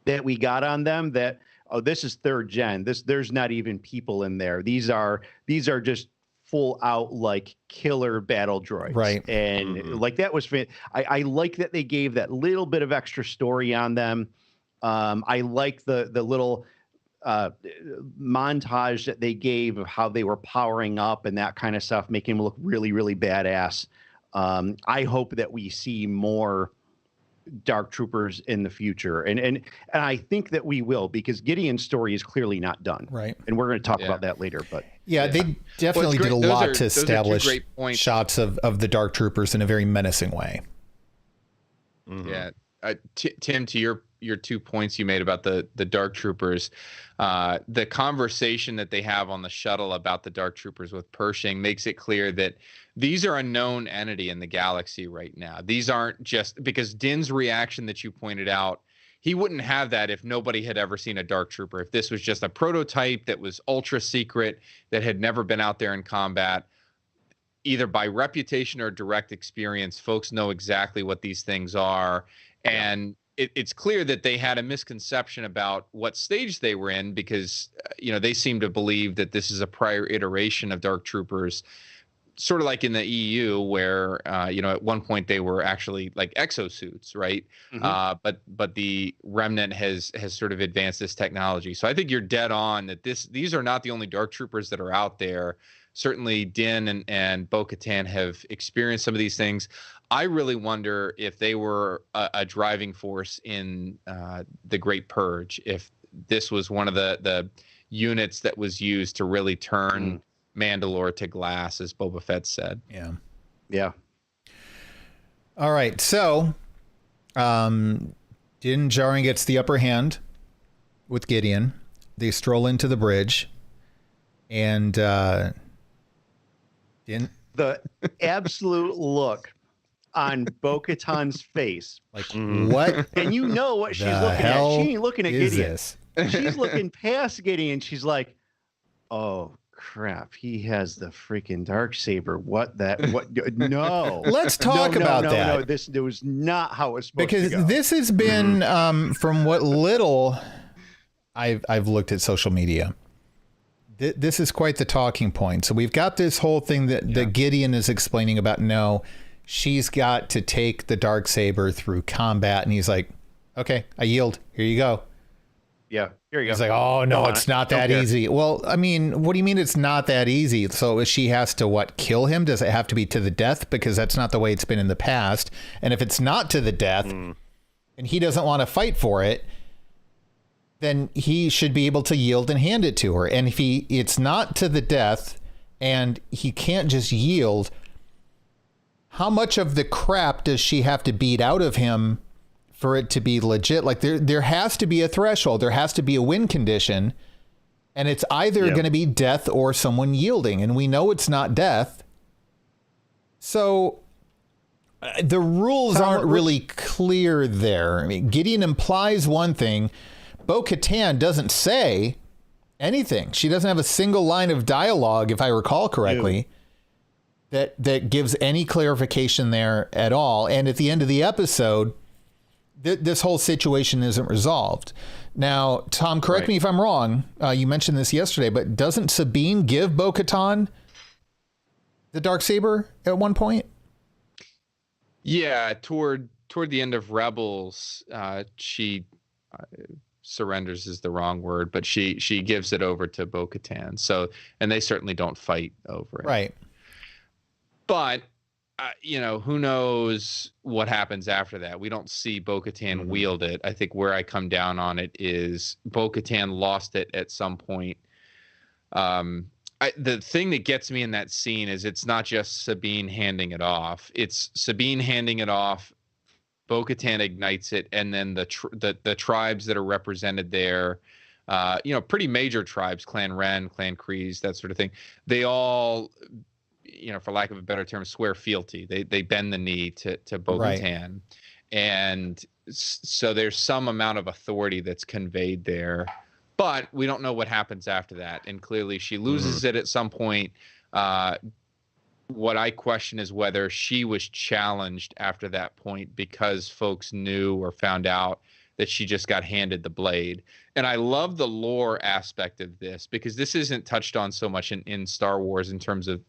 that we got on them, that, oh, this is third gen. There's not even people in there. These are just full out like killer battle droids. Right. And like that was, I like that they gave that little bit of extra story on them. I like the little montage that they gave of how they were powering up and that kind of stuff, making them look really, really badass. I hope that we see more Dark Troopers in the future. And I think that we will, because Gideon's story is clearly not done. Right. And we're going to talk about that later. But they definitely did a lot to establish shots of the Dark Troopers in a very menacing way. Mm-hmm. Yeah. Tim, to your 2 points you made about the Dark Troopers, the conversation that they have on the shuttle about the Dark Troopers with Pershing makes it clear that these are a known entity in the galaxy right now. These aren't just, because Din's reaction that you pointed out, he wouldn't have that if nobody had ever seen a Dark Trooper. If this was just a prototype that was ultra secret, that had never been out there in combat, either by reputation or direct experience, folks know exactly what these things are. And it's clear that they had a misconception about what stage they were in because, they seem to believe that this is a prior iteration of Dark Troopers, sort of like in the EU where, at one point they were actually like exosuits, right? But the Remnant has sort of advanced this technology. So I think you're dead on that these are not the only Dark Troopers that are out there. Certainly Din and Bo-Katan have experienced some of these things. I really wonder if they were a driving force in the Great Purge, if this was one of the units that was used to really turn Mandalore to glass, as Boba Fett said. Yeah. Yeah. All right. So Din Djarin gets the upper hand with Gideon. They stroll into the bridge and Din. The absolute look on Bo-Katan's face. Like, what? And you know what she's the looking hell at. She ain't looking at is Gideon. this? She's looking past Gideon. She's like, oh, crap. He has the freaking Darksaber. What? No. Let's talk about that. No, this was not how it's supposed to go. Because this has been, from what little I've looked at social media, this is quite the talking point. So we've got this whole thing that Gideon is explaining about, no, she's got to take the Darksaber through combat. And he's like, okay, I yield. Here you go. Yeah, here you go. He's like, oh, no, it's not that easy. Well, I mean, what do you mean it's not that easy? So she has to, kill him? Does it have to be to the death? Because that's not the way it's been in the past. And if it's not to the death and he doesn't want to fight for it, then he should be able to yield and hand it to her. And if it's not to the death and he can't just yield, how much of the crap does she have to beat out of him for it to be legit? Like there has to be a threshold. There has to be a win condition. And it's either going to be death or someone yielding. And we know it's not death. So the rules aren't really clear there. I mean, Gideon implies one thing. Bo-Katan doesn't say anything. She doesn't have a single line of dialogue, if I recall correctly, that gives any clarification there at all. And at the end of the episode, this whole situation isn't resolved. Now, Tom, correct me if I'm wrong. You mentioned this yesterday, but doesn't Sabine give Bo-Katan the Darksaber at one point? Yeah, toward the end of Rebels, she surrenders is the wrong word, but she gives it over to Bo-Katan. So, and they certainly don't fight over it. Right. But who knows what happens after that? We don't see Bo-Katan wield it. I think where I come down on it is Bo-Katan lost it at some point. The thing that gets me in that scene is it's not just Sabine handing it off. It's Sabine handing it off, Bo-Katan ignites it, and then the tribes that are represented there, pretty major tribes, Clan Ren, Clan Kryze, that sort of thing, they all, for lack of a better term, swear fealty. They bend the knee to Bo-Katan. Right. And so there's some amount of authority that's conveyed there. But we don't know what happens after that. And clearly she loses it at some point. What I question is whether she was challenged after that point because folks knew or found out that she just got handed the blade. And I love the lore aspect of this because this isn't touched on so much in Star Wars in terms of,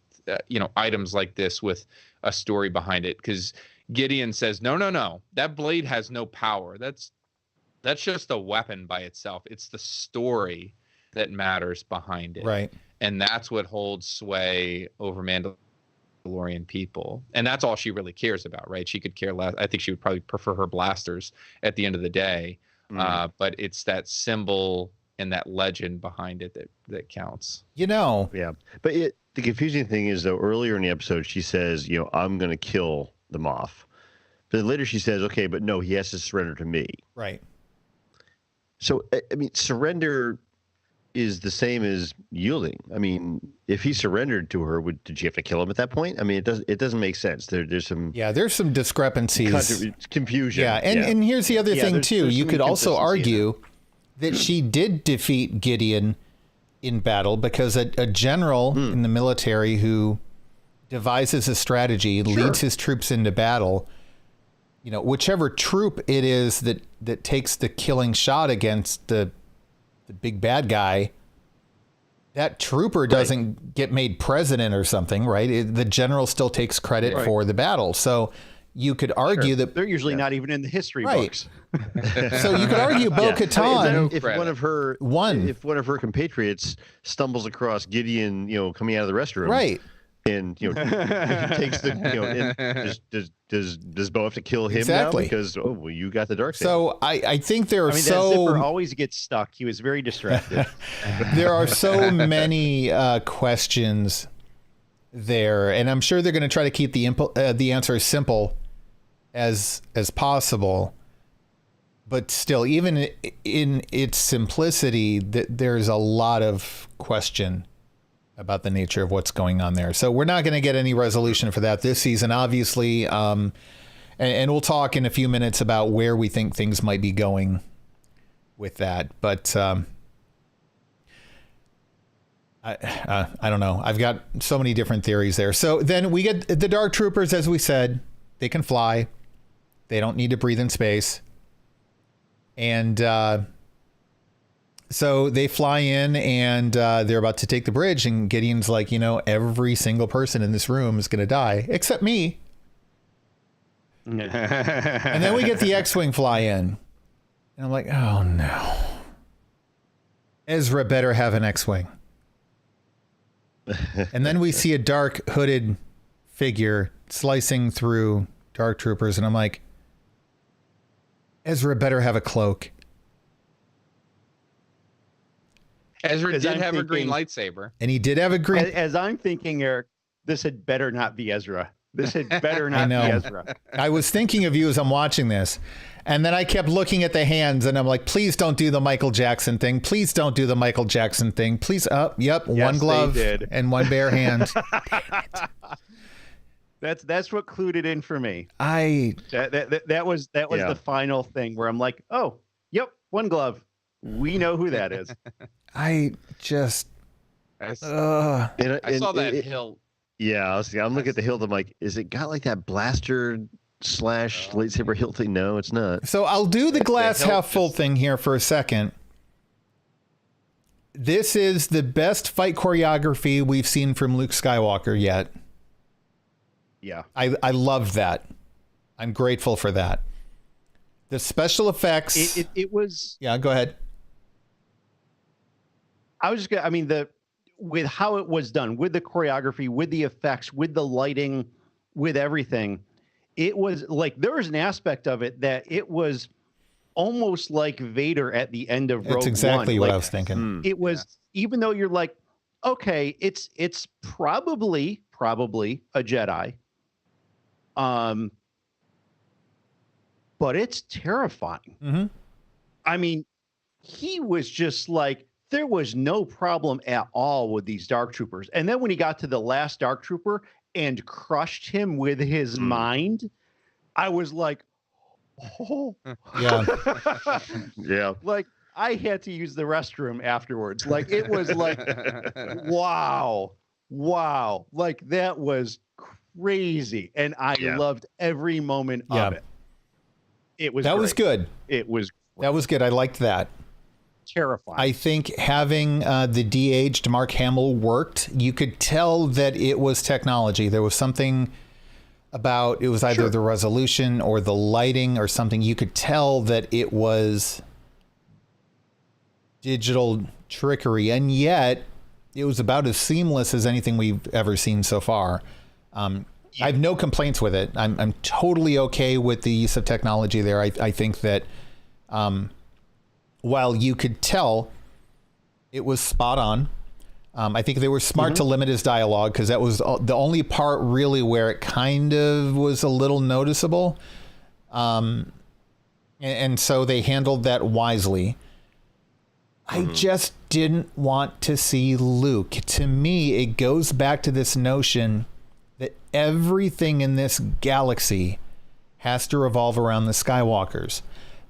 items like this with a story behind it. Because Gideon says, no, that blade has no power. That's just a weapon by itself. It's the story that matters behind it. Right. And that's what holds sway over Mandalorian people. And that's all she really cares about, right? She could care less. I think she would probably prefer her blasters at the end of the day. But it's that symbol and that legend behind it that counts. Yeah. But the confusing thing is, though, earlier in the episode, she says, I'm going to kill them off. But later she says, okay, but no, he has to surrender to me. Right. So, I mean, surrender is the same as yielding. I mean, if he surrendered to her, did she have to kill him at that point? I mean, it doesn't make sense. There's some discrepancies, confusion. Yeah, and here's the other thing too. You could also argue that she did defeat Gideon in battle because a general in the military who devises a strategy, leads his troops into battle, whichever troop it is that takes the killing shot against the big bad guy, that trooper doesn't get made president or something, right? The general still takes credit for the battle. So you could argue that they're usually not even in the history books. So you could argue Bo-Katan, if one of her compatriots stumbles across Gideon, coming out of the restroom, right? And takes the and does Bo have to kill him now because you got the dark side? So I think there are that zipper always gets stuck. He was very distracted. There are so many questions there, and I'm sure they're going to try to keep the answer as simple as possible. But still, even in its simplicity, there's a lot of question about the nature of what's going on there. So we're not going to get any resolution for that this season, obviously. And we'll talk in a few minutes about where we think things might be going with that. But I don't know. I've got so many different theories there. So then we get the Dark Troopers, as we said. They can fly. They don't need to breathe in space. And so they fly in and they're about to take the bridge. And Gideon's like, every single person in this room is going to die except me. And then we get the X-Wing fly in. And I'm like, oh, no. Ezra better have an X-Wing. And then we see a dark hooded figure slicing through Dark Troopers. And I'm like, Ezra better have a cloak. Ezra did have a green lightsaber. And he did have a green. As I'm thinking, Eric, this had better not be Ezra. This had better not be Ezra. I was thinking of you as I'm watching this. And then I kept looking at the hands and I'm like, please don't do the Michael Jackson thing. Please don't do the Michael Jackson thing. Please. Yes, one glove and one bare hand. That's what clued it in for me. That was the final thing where I'm like, oh, yep, one glove. We know who that is. I saw that hilt. Yeah, I'm looking at the hilt. I'm like, is it got like that blaster / lightsaber hilt thing? No, it's not. So I'll do the glass half full thing here for a second. This is the best fight choreography we've seen from Luke Skywalker yet. Yeah. I love that. I'm grateful for that. The special effects. It was. Yeah, go ahead. I was just gonna, with how it was done, with the choreography, with the effects, with the lighting, with everything, it was like there was an aspect of it that it was almost like Vader at the end of Rogue One. That's exactly what I was thinking. It was, even though you're like, okay, it's probably a Jedi, but it's terrifying. Mm-hmm. He was just like, there was no problem at all with these Dark Troopers. And then when he got to the last Dark Trooper and crushed him with his mind, I was like, oh. Yeah. Yeah. Like, I had to use the restroom afterwards. Like, it was like, wow. Like, that was crazy. And I loved every moment of it. It was was good. It was great. That was good. I liked that. Terrifying. I think having the de-aged Mark Hamill worked. You could tell that it was technology. There was something about, it was either the resolution or the lighting or something. You could tell that it was digital trickery, and yet it was about as seamless as anything we've ever seen so far. I have no complaints with it. I'm totally okay with the use of technology there. I think that while you could tell it was spot on, I think they were smart to limit his dialogue, because that was the only part really where it kind of was a little noticeable. And so they handled that wisely. I just didn't want to see Luke. To me, it goes back to this notion that everything in this galaxy has to revolve around the Skywalkers.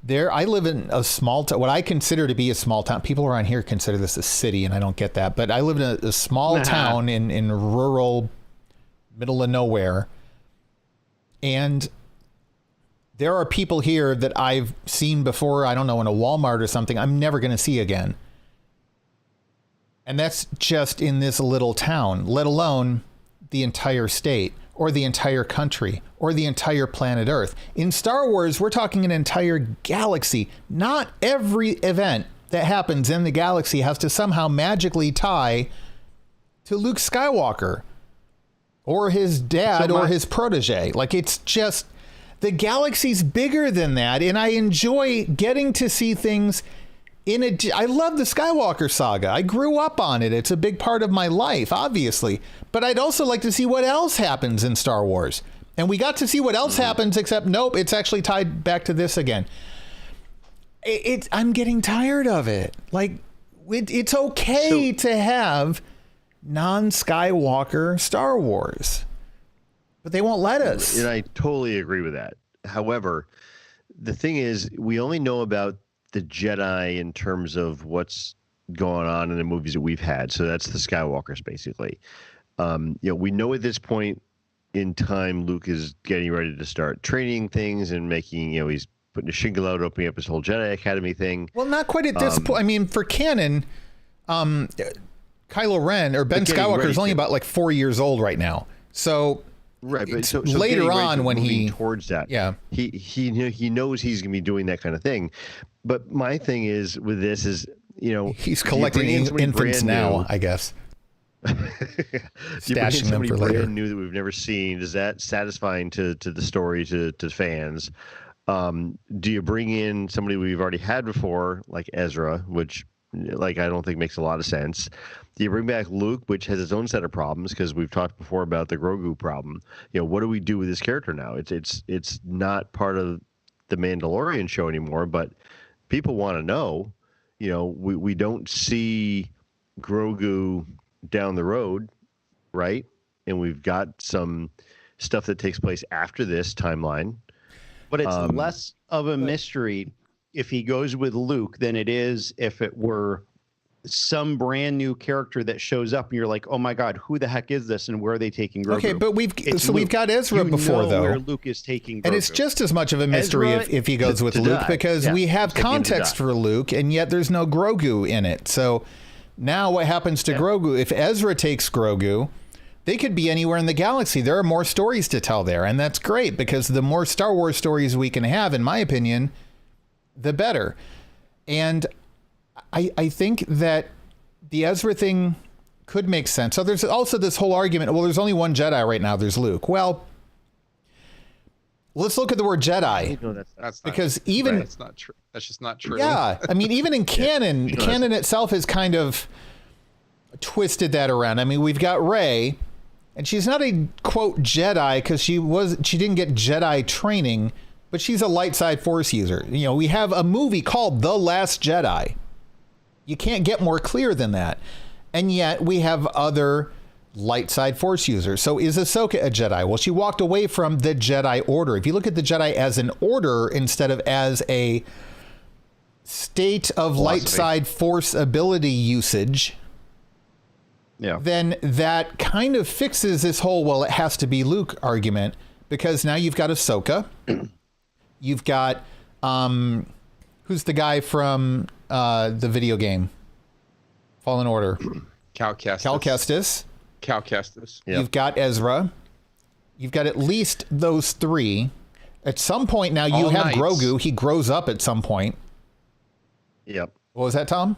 I live in a small town, what I consider to be a small town. People around here consider this a city, and I don't get that. But I live in a small town in rural, middle of nowhere. And there are people here that I've seen before, I don't know, in a Walmart or something, I'm never going to see again. And that's just in this little town, let alone the entire state or the entire country or the entire planet Earth. In Star Wars, we're talking an entire galaxy. Not every event that happens in the galaxy has to somehow magically tie to Luke Skywalker or his dad or his protege. Like, it's just, the galaxy's bigger than that. And I enjoy getting to see things I love the Skywalker saga. I grew up on it. It's a big part of my life, obviously. But I'd also like to see what else happens in Star Wars. And we got to see what else happens, except nope, it's actually tied back to this again. I'm getting tired of it. Like, it's okay to have non-Skywalker Star Wars, but they won't let us. And I totally agree with that. However, the thing is, we only know about the Jedi in terms of what's going on in the movies that we've had. So that's the Skywalkers, basically. We know at this point in time, Luke is getting ready to start training things and making, he's putting a shingle out, opening up his whole Jedi Academy thing. Well, not quite at this point. I mean, for canon, Kylo Ren or Ben Skywalker is only about like 4 years old right now. So right, but so later on when he towards that, yeah, he knows he's gonna be doing that kind of thing. But my thing is with this is, he's collecting infants now, I guess. Stashing them for later. Brand new that we've never seen. Is that satisfying to the story, to fans? Do you bring in somebody we've already had before, like Ezra, which I don't think makes a lot of sense? Do you bring back Luke, which has its own set of problems, because we've talked before about the Grogu problem? What do we do with this character now? It's not part of the Mandalorian show anymore, but people want to know. We don't see Grogu down the road, right? And we've got some stuff that takes place after this timeline. But it's less of a mystery if he goes with Luke than it is if it were some brand new character that shows up and you're like, oh my God, who the heck is this and where are they taking Grogu? Okay, but we've got Ezra before, though. Where Luke is taking Grogu. And it's just as much of a mystery if he goes with Luke, because we have context for Luke, and yet there's no Grogu in it. So now what happens to Grogu? If Ezra takes Grogu, they could be anywhere in the galaxy. There are more stories to tell there, and that's great, because the more Star Wars stories we can have, in my opinion, the better. And I think that the Ezra thing could make sense. So there's also this whole argument, well, there's only one Jedi right now, there's Luke. Well, let's look at the word Jedi. No, that's because not, even right, that's not true. That's just not true. Yeah, I mean, even in canon, canon itself has kind of twisted that around. I mean, we've got Rey, and she's not a quote Jedi because she didn't get Jedi training, but she's a light side Force user. We have a movie called The Last Jedi. You can't get more clear than that. And yet we have other light side Force users. So is Ahsoka a Jedi? Well, she walked away from the Jedi Order. If you look at the Jedi as an order instead of as a state of light side Force ability usage, then that kind of fixes this whole, well, it has to be Luke argument, because now you've got Ahsoka. You've got, who's the guy from the video game? Fallen Order. Cal Kestis. Yep. You've got Ezra. You've got at least those three. At some point now, you have Grogu. He grows up at some point. Yep. What was that, Tom?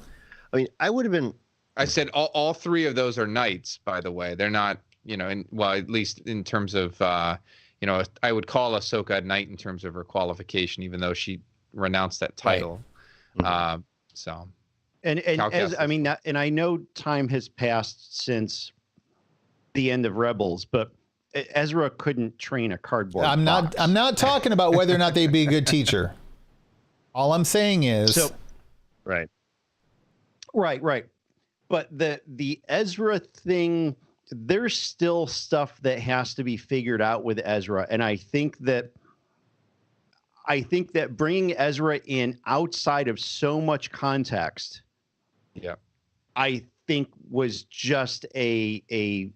I mean, I would have been... I said all three of those are knights, by the way. They're not, at least in terms of, I would call Ahsoka a knight in terms of her qualification, even though she renounced that title. Right. And I know time has passed since the end of Rebels, but Ezra couldn't train a cardboard box. I'm not talking about whether or not they'd be a good teacher. All I'm saying is... Right. But the Ezra thing, there's still stuff that has to be figured out with Ezra. And I think that bringing Ezra in outside of so much context, I think was just a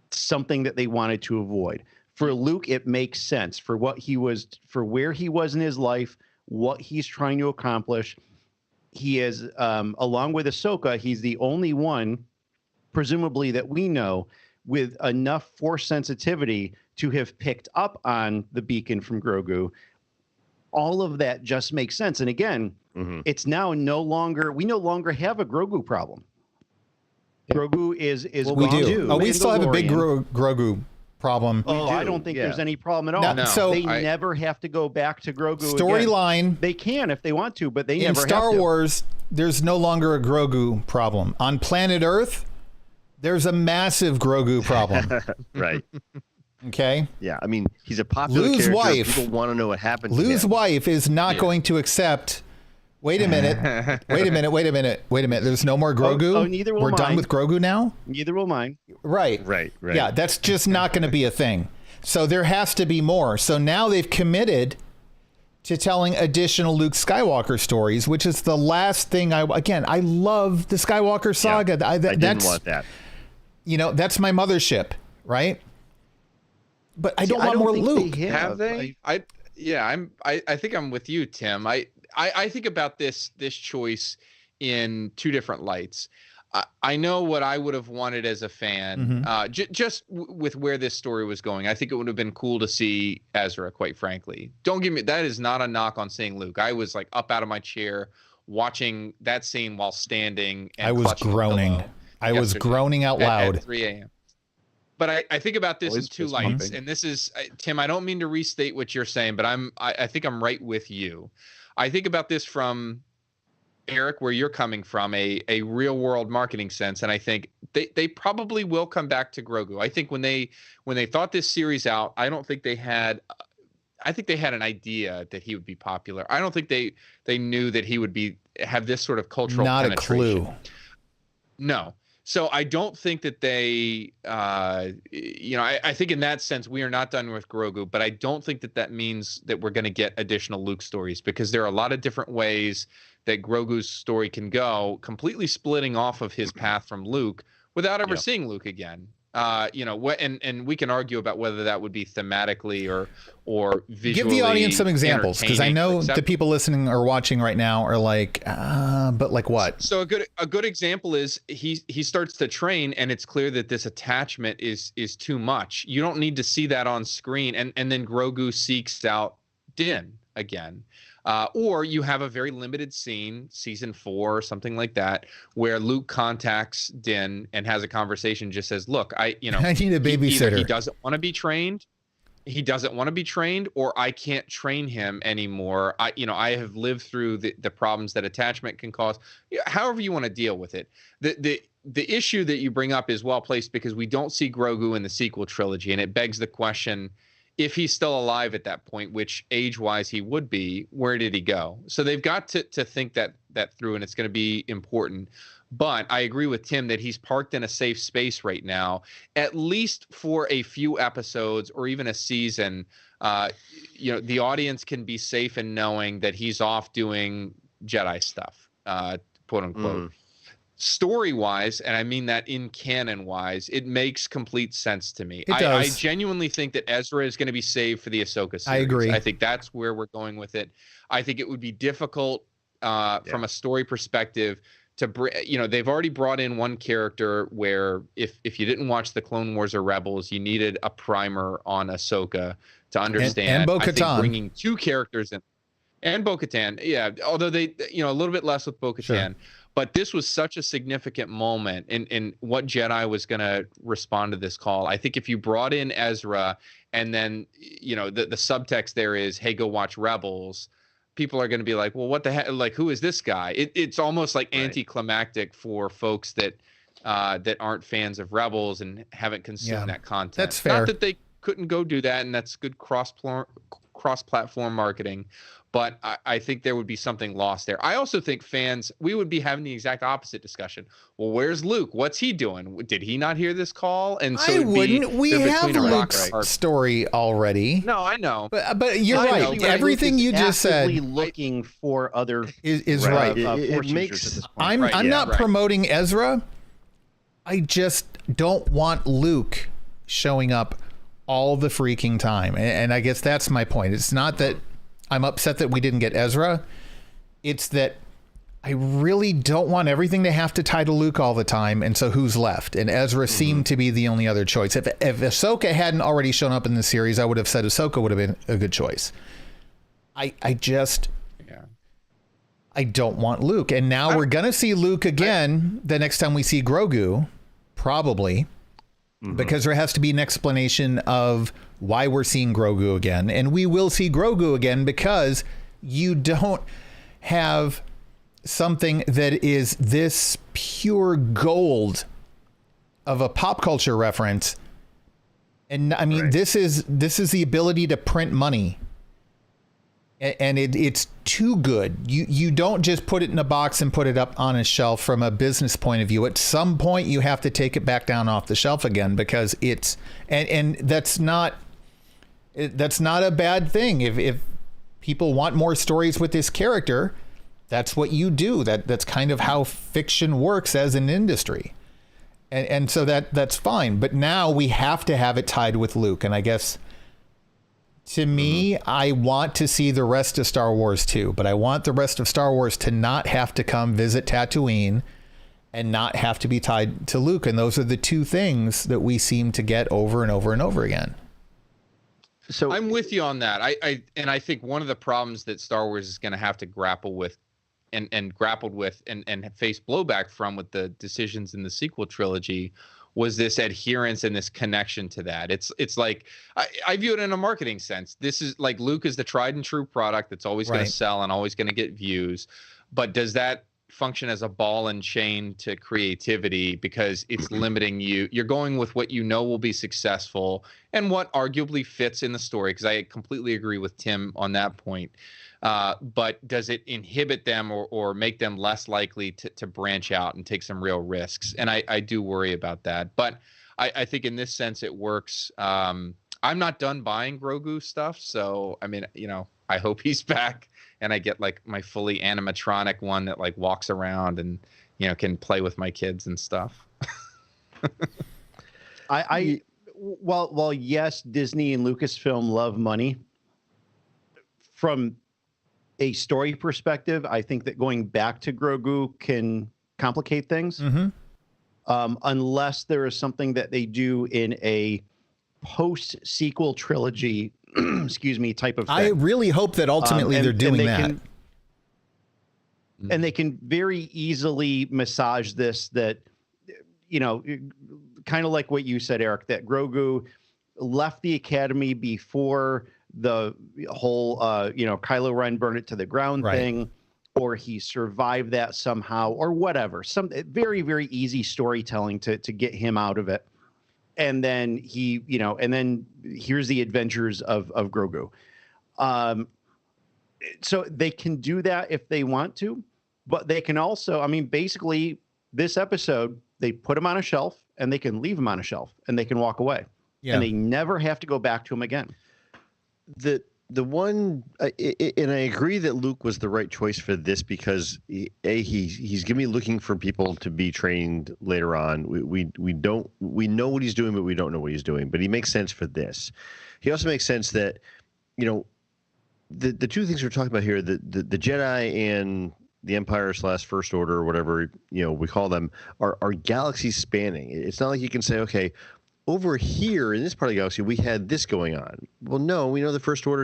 something that they wanted to avoid. For Luke, it makes sense for what he was, for where he was in his life, what he's trying to accomplish. He is, along with Ahsoka, he's the only one, presumably, that we know with enough Force sensitivity to have picked up on the beacon from Grogu. All of that just makes sense. And again, it's now we no longer have a Grogu problem. Grogu is well, we do. Oh, we still have a big Grogu problem. Oh, I don't think there's any problem at all. No, so they never have to go back to Grogu storyline. They can if they want to, but they never have to. In Star Wars, there's no longer a Grogu problem. On planet Earth, there's a massive Grogu problem. Right. Okay. Yeah, I mean, he's a popular Lou's character. wife. People want to know what happened to Lou's him. wife is not going to accept. Wait a minute. Wait a minute. There's no more Grogu. Oh, neither will We're mine. done with Grogu now. Neither will mine. Right. Yeah, that's just not going to be a thing. So there has to be more. So now they've committed to telling additional Luke Skywalker stories, which is the last thing I love the Skywalker saga. Yeah, I didn't want that. You know, that's my mothership, right? But I don't want more Luke. Have they? I think I'm with you, Tim. I think about this choice in two different lights. I know what I would have wanted as a fan, just with where this story was going. I think it would have been cool to see Ezra, quite frankly. Don't give me, that is not a knock on seeing Luke. I was like up out of my chair watching that scene while standing. And I was groaning. I was groaning out loud. At 3 a.m. But I think about this in two lights, and this is, Tim, I don't mean to restate what you're saying, but I think I'm right with you. I think about this from, Eric, where you're coming from, a real world marketing sense, and I think they probably will come back to Grogu. I think when they thought this series out, I think they had an idea that he would be popular. I don't think they knew that he would have this sort of cultural penetration. Not a clue. No. So I don't think that they, I think in that sense, we are not done with Grogu, but I don't think that means that we're going to get additional Luke stories, because there are a lot of different ways that Grogu's story can go, completely splitting off of his path from Luke without ever seeing Luke again. And we can argue about whether that would be thematically or visually. Give the audience some examples, because I know the people listening or watching right now are like, but like what? So a good example is he starts to train, and it's clear that this attachment is too much. You don't need to see that on screen, and then Grogu seeks out Din again. Or you have a very limited scene, season 4 or something like that, where Luke contacts Din and has a conversation, just says, look, I need a babysitter. He doesn't want to be trained. He doesn't want to be trained, or I can't train him anymore. I have lived through the problems that attachment can cause. However you want to deal with it. The issue that you bring up is well placed, because we don't see Grogu in the sequel trilogy, and it begs the question, if he's still alive at that point, which age-wise he would be, where did he go? So they've got to think that through, and it's going to be important. But I agree with Tim that he's parked in a safe space right now, at least for a few episodes or even a season. The audience can be safe in knowing that he's off doing Jedi stuff, quote unquote. Story-wise, and I mean that in canon-wise, it makes complete sense to me. I genuinely think that Ezra is going to be saved for the Ahsoka series. I agree. I think that's where we're going with it. I think it would be difficult from a story perspective to bring. They've already brought in one character where if you didn't watch the Clone Wars or Rebels, you needed a primer on Ahsoka to understand. And Bo-Katan. I think bringing two characters in, and Bo-Katan, yeah. Although they, a little bit less with Bo-Katan. Sure. But this was such a significant moment in what Jedi was going to respond to this call. I think if you brought in Ezra, and then, the subtext there is, hey, go watch Rebels, people are going to be like, well, what the heck? Like, who is this guy? It's almost like anticlimactic for folks that aren't fans of Rebels and haven't consumed that content. That's fair. Not that they couldn't go do that, and that's good cross-platform marketing. But I think there would be something lost there. I also think fans, we would be having the exact opposite discussion. Well, where's Luke? What's he doing? Did he not hear this call? And so I wouldn't. We have Luke's story already. No, I know. But you're right. Everything you just said. Looking for other is right. It makes. I'm not promoting Ezra. I just don't want Luke showing up all the freaking time. And I guess that's my point. It's not that I'm upset that we didn't get Ezra. It's that I really don't want everything to have to tie to Luke all the time. And so who's left? And Ezra seemed to be the only other choice. If Ahsoka hadn't already shown up in the series, I would have said Ahsoka would have been a good choice. I don't want Luke. And now we're going to see Luke again the next time we see Grogu, probably, because there has to be an explanation of why we're seeing Grogu again. And we will see Grogu again because you don't have something that is this pure gold of a pop culture reference. And I mean, this is the ability to print money. And it's too good. You don't just put it in a box and put it up on a shelf from a business point of view. At some point, you have to take it back down off the shelf again because it's and that's not a bad thing. If people want more stories with this character, that's what you do. That's kind of how fiction works as an industry, and so that's fine. But now we have to have it tied with Luke, and I guess. To me, I want to see the rest of Star Wars too, but I want the rest of Star Wars to not have to come visit Tatooine and not have to be tied to Luke. And those are the two things that we seem to get over and over and over again. So I'm with you on that. I think one of the problems that Star Wars is going to have to grapple with and grappled with and face blowback from with the decisions in the sequel trilogy was this adherence and this connection to that. It's like, I view it in a marketing sense. This is like Luke is the tried and true product that's always going to sell and always going to get views. But does that function as a ball and chain to creativity because it's limiting you? You're going with what you know will be successful and what arguably fits in the story, because I completely agree with Tim on that point. But does it inhibit them or make them less likely to branch out and take some real risks? And I do worry about that. But I think in this sense it works. I'm not done buying Grogu stuff. So, I mean, I hope he's back and I get like my fully animatronic one that like walks around and, can play with my kids and stuff. While yes, Disney and Lucasfilm love money, from a story perspective, I think that going back to Grogu can complicate things. Unless there is something that they do in a post-sequel trilogy, type of thing. I really hope that ultimately they're doing that. And they can very easily massage this, that, kind of like what you said, Eric, that Grogu left the Academy before the whole, Kylo Ren burned it to the ground thing, or he survived that somehow, or whatever. Some very, very easy storytelling to get him out of it. And then and then here's the adventures of Grogu. So they can do that if they want to, but they can also, basically this episode, they put him on a shelf and they can leave him on a shelf and they can walk away. Yeah. And they never have to go back to him again. The one, and I agree that Luke was the right choice for this because he's going to be looking for people to be trained later on. We know what he's doing, but we don't know what he's doing. But he makes sense for this. He also makes sense that, the two things we're talking about here, the Jedi and the Empire / First Order, or whatever we call them, are galaxy spanning. It's not like you can say, okay, over here in this part of the galaxy, we had this going on. Well, no, we know the First Order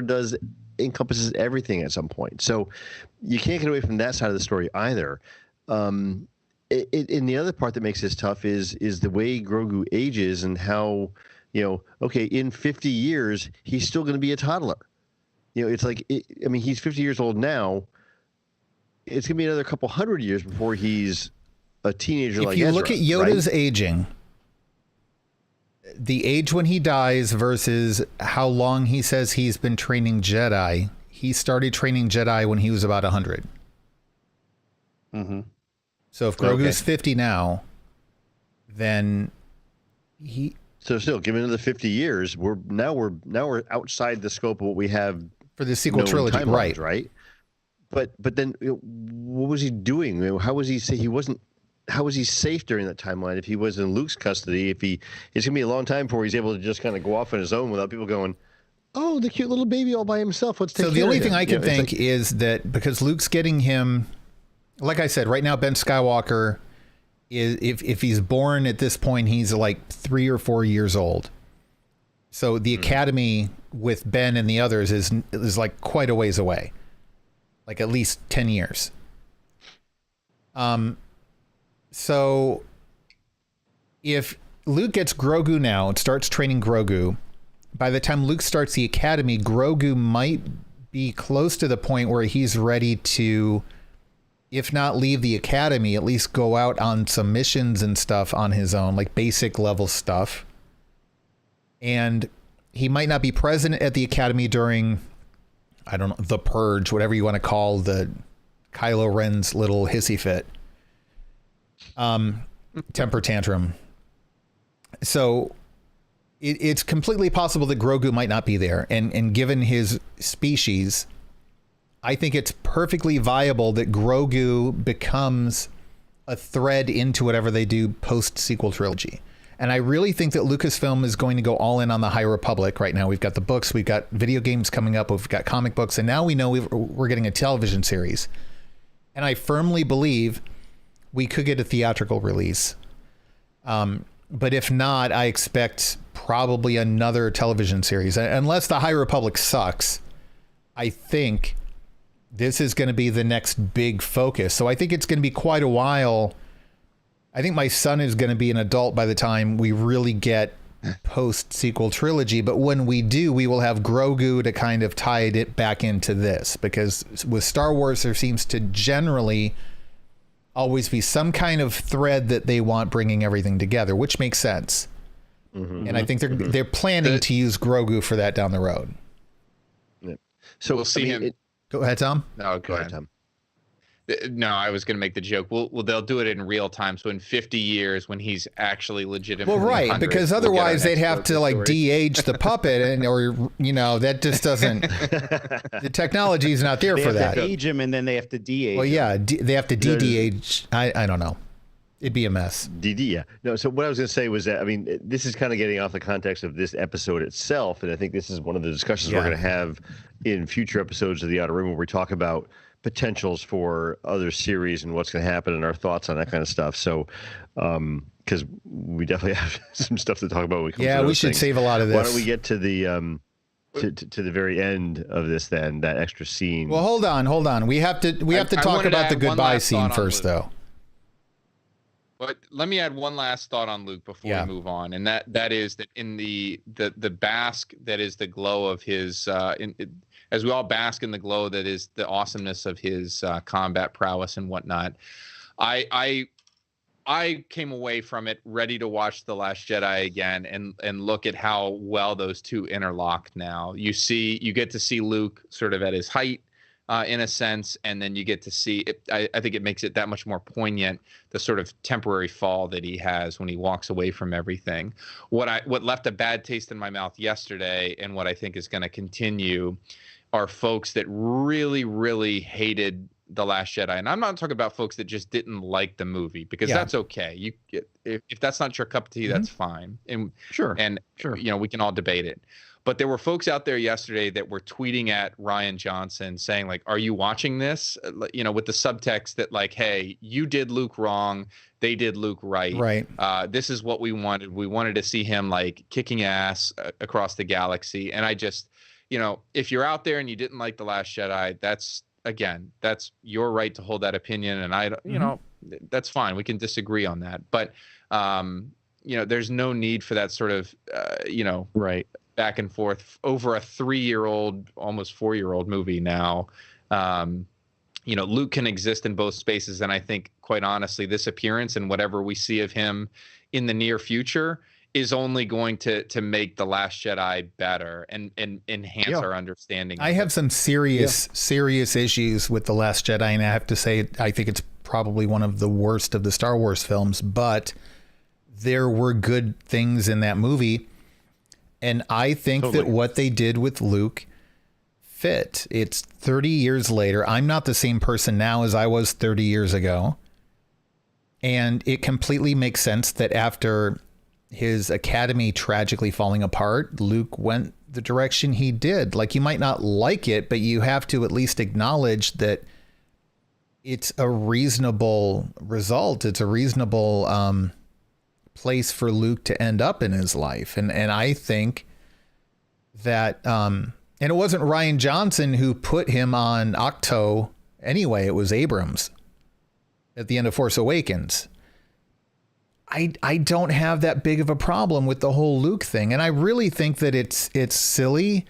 encompasses everything at some point. So you can't get away from that side of the story either. And the other part that makes this tough is the way Grogu ages and how, okay, in 50 years, he's still going to be a toddler. It's like, he's 50 years old now. It's going to be another couple hundred years before he's a teenager like Ezra. If you look at Yoda's aging, the age when he dies versus how long he says he's been training Jedi, he started training Jedi when he was about 100. Mm-hmm. So if Grogu's 50 now, then he... So still, give it another 50 years. We're outside the scope of what we have for the sequel trilogy, right? But then, what was he doing? How was he say he wasn't how is he safe during that timeline if he was in Luke's custody? If it's gonna be a long time before he's able to just kind of go off on his own without people going, "Oh, the cute little baby all by himself. Let's take." So the only thing I can think is that because Luke's getting him, like I said, right now Ben Skywalker is if he's born at this point, he's like 3 or 4 years old. So the Academy with Ben and the others is like quite a ways away, like at least 10 years. So if Luke gets Grogu now and starts training Grogu, by the time Luke starts the Academy, Grogu might be close to the point where he's ready to, if not leave the Academy, at least go out on some missions and stuff on his own, like basic level stuff. And he might not be present at the Academy during, I don't know, the Purge, whatever you want to call the Kylo Ren's little hissy fit. Temper tantrum. So it's completely possible that Grogu might not be there. And given his species, I think it's perfectly viable that Grogu becomes a thread into whatever they do post-sequel trilogy. And I really think that Lucasfilm is going to go all in on the High Republic right now. We've got the books, we've got video games coming up, we've got comic books, and now we know we're getting a television series. And I firmly believe we could get a theatrical release. But if not, I expect probably another television series. Unless the High Republic sucks, I think this is going to be the next big focus. So I think it's going to be quite a while. I think my son is going to be an adult by the time we really get post-sequel trilogy. But when we do, we will have Grogu to kind of tie it back into this. Because with Star Wars, there seems to generally always be some kind of thread that they want bringing everything together, which makes sense. Mm-hmm. And I think they're planning to use Grogu for that down the road. Yeah. So we'll see him. Go ahead, Tom. No, go ahead, Tom. No, I was going to make the joke. Well, they'll do it in real time. So in 50 years, when he's actually legitimately, well, right, because otherwise they'd have to like de-age the puppet, or that just doesn't. The technology is not there for that. They have to age him, and then they have to de-age. Well, yeah, they have to de-age. I don't know. It'd be a mess. Yeah. No. So what I was going to say was that this is kind of getting off the context of this episode itself, and I think this is one of the discussions we're going to have in future episodes of the Outer Rim, where we talk about potentials for other series and what's going to happen and our thoughts on that kind of stuff. So, because we definitely have some stuff to talk about when we come to we should save a lot of this. Why don't we get to the to the very end of this then, that extra scene? Well, hold on. We have to talk about the goodbye scene first, though. But let me add one last thought on Luke before we move on, and that is that in the bask that is the glow of his as we all bask in the glow that is the awesomeness of his combat prowess and whatnot, I came away from it ready to watch The Last Jedi again and look at how well those two interlock now. You get to see Luke sort of at his height, in a sense, and then you get to see it. I think it makes it that much more poignant, the sort of temporary fall that he has when he walks away from everything. What left a bad taste in my mouth yesterday, and what I think is going to continue, are folks that really, really hated The Last Jedi. And I'm not talking about folks that just didn't like the movie, because that's okay. If that's not your cup of tea, that's fine. And sure, we can all debate it. But there were folks out there yesterday that were tweeting at Rian Johnson saying, like, are you watching this? With the subtext that, like, hey, you did Luke wrong. They did Luke right. Right. This is what we wanted. We wanted to see him, like, kicking ass across the galaxy. And I just, if you're out there and you didn't like The Last Jedi, that's your right to hold that opinion. And that's fine. We can disagree on that. But, there's no need for that sort of, right. back and forth over a 3-year-old, almost 4-year-old movie now. Luke can exist in both spaces. And I think, quite honestly, this appearance and whatever we see of him in the near future is only going to make The Last Jedi better and enhance our understanding. I have some serious issues with The Last Jedi, and I have to say, I think it's probably one of the worst of the Star Wars films, but there were good things in that movie. And I think that what they did with Luke fit. It's 30 years later. I'm not the same person now as I was 30 years ago. And it completely makes sense that after his academy tragically falling apart, Luke went the direction he did. Like, you might not like it, but you have to at least acknowledge that it's a reasonable result. It's a reasonable place for Luke to end up in his life. And I think that, and it wasn't Rian Johnson who put him on Octo anyway. It was Abrams at the end of Force Awakens. I don't have that big of a problem with the whole Luke thing. And I really think that it's silly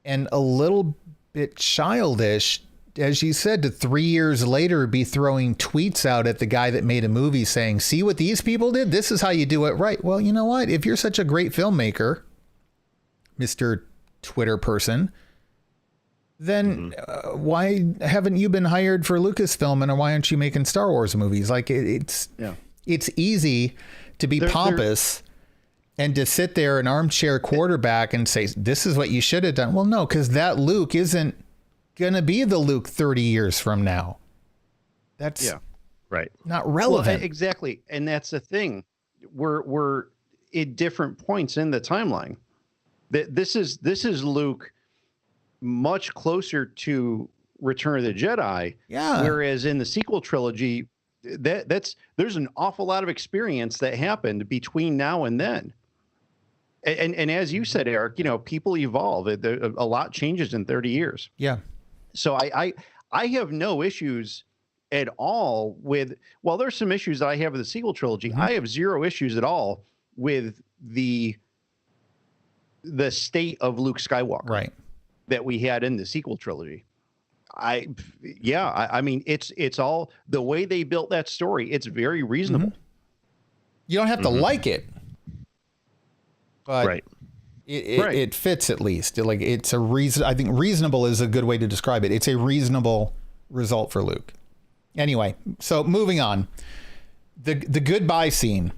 and a little bit childish, as you said, to 3 years later be throwing tweets out at the guy that made a movie saying, see what these people did? This is how you do it right. Well, you know what? If you're such a great filmmaker, Mr. Twitter person, then why haven't you been hired for Lucasfilm, and why aren't you making Star Wars movies? Like, it's easy to be pompous and to sit there an armchair quarterback and say, this is what you should have done. Well, no, because that Luke isn't going to be the Luke 30 years from now. That's not relevant. Well, exactly. And that's the thing. We're at different points in the timeline. This is Luke much closer to Return of the Jedi. Yeah. Whereas in the sequel trilogy, there's an awful lot of experience that happened between now and then. And as you said, Eric, people evolve. A lot changes in 30 years. Yeah. So I have no issues at all with, well, there's some issues that I have with the sequel trilogy. I have zero issues at all with the state of Luke Skywalker that we had in the sequel trilogy. I mean, it's all the way they built that story. It's very reasonable. You don't have to like it, but it fits at least. Like, it's a reason. I think reasonable is a good way to describe it. It's a reasonable result for Luke. Anyway, so moving on, the goodbye scene.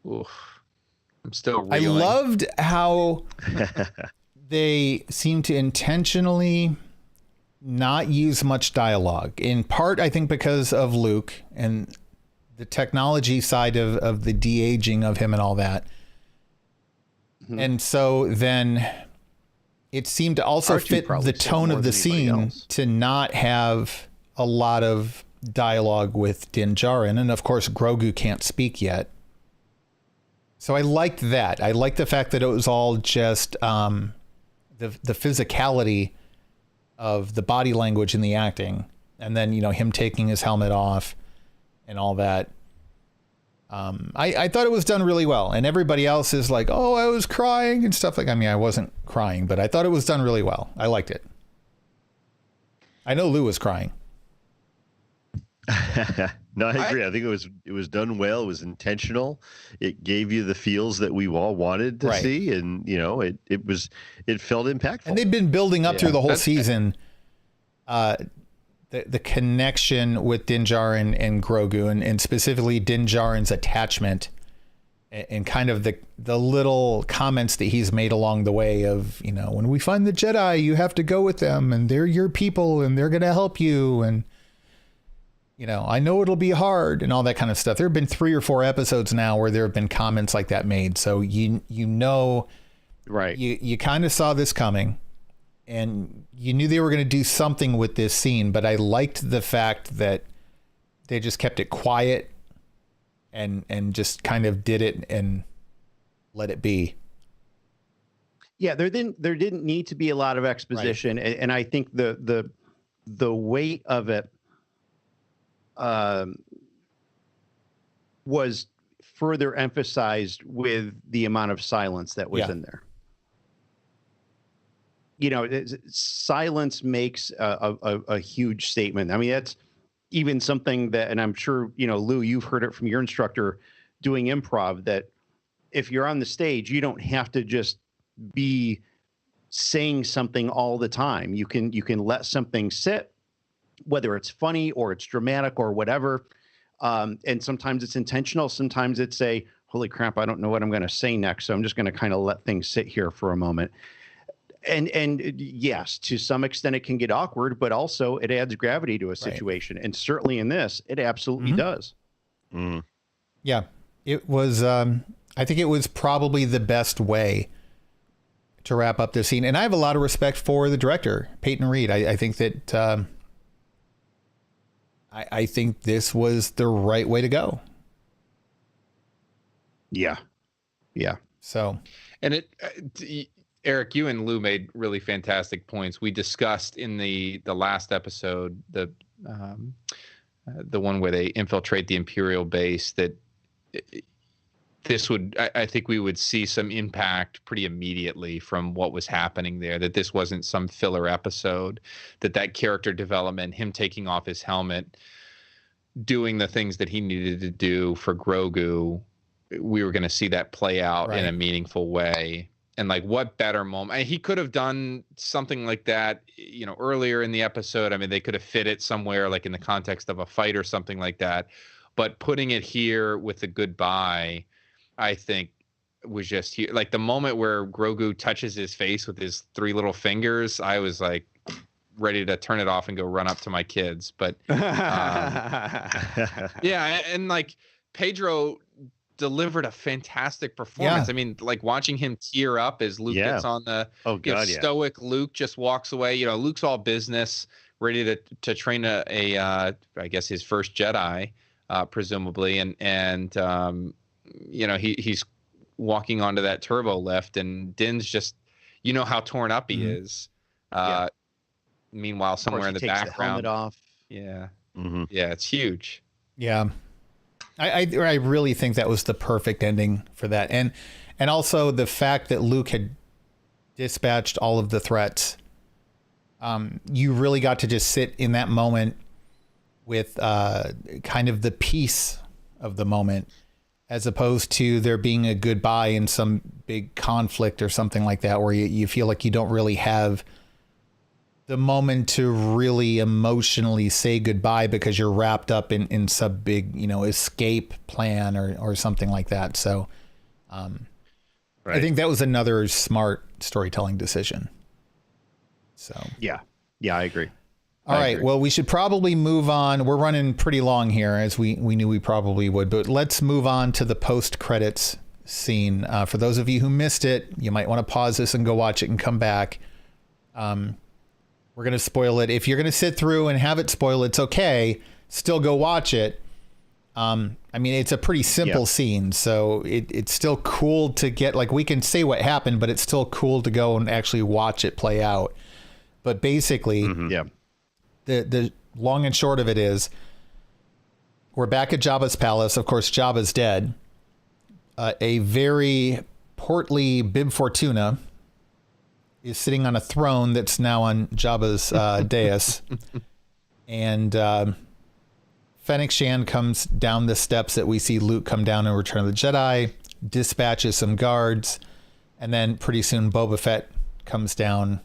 Oof. I'm still reeling. I loved how they seem to intentionally not use much dialogue, in part, I think, because of Luke and the technology side of the de-aging of him and all that. And so then it seemed to also fit the tone of the scene to not have a lot of dialogue with Din Djarin. And of course, Grogu can't speak yet. So I liked that. I liked the fact that it was all just the physicality of the body language and the acting. And then, him taking his helmet off and all that. I thought it was done really well. And everybody else is like, oh, I was crying and stuff like that. I mean, I wasn't crying, but I thought it was done really well. I liked it. I know Lou was crying. No, I agree. I think it was done well. It was intentional. It gave you the feels that we all wanted to see, and it felt impactful. And they've been building up through the whole season. The connection with Din Djarin and Grogu, and specifically Din Djarin's attachment, and kind of the little comments that he's made along the way of, when we find the Jedi, you have to go with them, and they're your people, and they're going to help you, and I know it'll be hard, and all that kind of stuff. There have been 3 or 4 episodes now where there have been comments like that made. So you kind of saw this coming, and you knew they were going to do something with this scene. But I liked the fact that they just kept it quiet and just kind of did it and let it be. Yeah, there didn't need to be a lot of exposition, and I think the weight of it was further emphasized with the amount of silence that was in there. Silence makes a huge statement. I mean, that's even something that, and I'm sure, Lou, you've heard it from your instructor doing improv, that if you're on the stage, you don't have to just be saying something all the time. You can let something sit, whether it's funny or it's dramatic or whatever. And sometimes it's intentional. Sometimes it's holy crap, I don't know what I'm going to say next, so I'm just going to kind of let things sit here for a moment. And yes, to some extent it can get awkward, but also it adds gravity to a situation. And certainly in this, it absolutely does. Mm. Yeah, it was, I think it was probably the best way to wrap up this scene. And I have a lot of respect for the director, Peyton Reed. I think that, I think this was the right way to go. Yeah. Yeah. So, and Eric, you and Lou made really fantastic points. We discussed in the last episode, the one where they infiltrate the Imperial base, that this would, I think we would see some impact pretty immediately from what was happening there, that this wasn't some filler episode, that character development, him taking off his helmet, doing the things that he needed to do for Grogu, we were going to see that play out in a meaningful way. And like, what better moment? He could have done something like that, earlier in the episode. I mean, they could have fit it somewhere, like in the context of a fight or something like that. But putting it here with the goodbye, I think was just here. Like the moment where Grogu touches his face with his 3 little fingers, I was like ready to turn it off and go run up to my kids. But yeah, and like Pedro delivered a fantastic performance. I mean, like watching him tear up as Luke gets on the stoic Luke just walks away. Luke's all business, ready to train I guess his first Jedi, presumably, and he's walking onto that turbo lift, and Din's just, how torn up he is. Meanwhile, somewhere in the background, the helmet off. Yeah, yeah, it's huge. Yeah. I really think that was the perfect ending for that. And also the fact that Luke had dispatched all of the threats. You really got to just sit in that moment with kind of the peace of the moment, as opposed to there being a goodbye in some big conflict or something like that, where you feel like you don't really have the moment to really emotionally say goodbye because you're wrapped up in some big, escape plan or something like that. So I think that was another smart storytelling decision. So yeah, I agree. All right. Well, we should probably move on. We're running pretty long here, as we knew we probably would, but let's move on to the post-credits scene. For those of you who missed it, you might want to pause this and go watch it and come back. We're going to spoil it. If you're going to sit through and have it spoil, it's okay. Still go watch it. I mean, it's a pretty simple scene, so it's still cool to get, like, we can say what happened, but it's still cool to go and actually watch it play out. But basically, the long and short of it is, we're back at Jabba's palace. Of course, Jabba's dead. A very portly Bib Fortuna is sitting on a throne that's now on Jabba's dais. And Fennec Shand comes down the steps that we see Luke come down in Return of the Jedi, dispatches some guards, and then pretty soon Boba Fett comes down,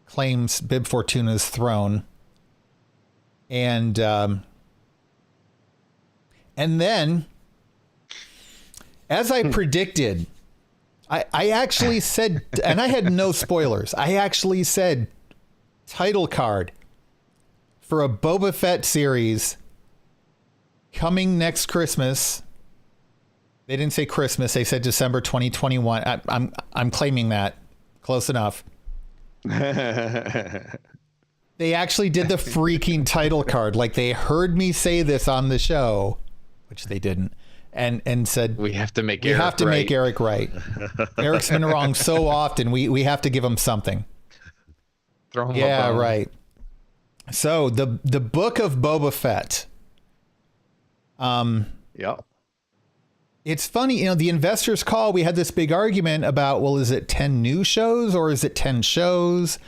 claims Bib Fortuna's throne, and then, as I predicted, I actually said, and I had no spoilers, I actually said title card for a Boba Fett series coming next Christmas. They didn't say Christmas, they said December 2021. I'm claiming that. Close enough. They actually did the freaking title card. Like, they heard me say this on the show, which they didn't. And said, we have to make Eric right. Eric's been wrong so often. We have to give him something. Throw him a bone. Right. So the book of Boba Fett. It's funny, the investors call, we had this big argument about, well, is it 10 new shows or is it 10 shows?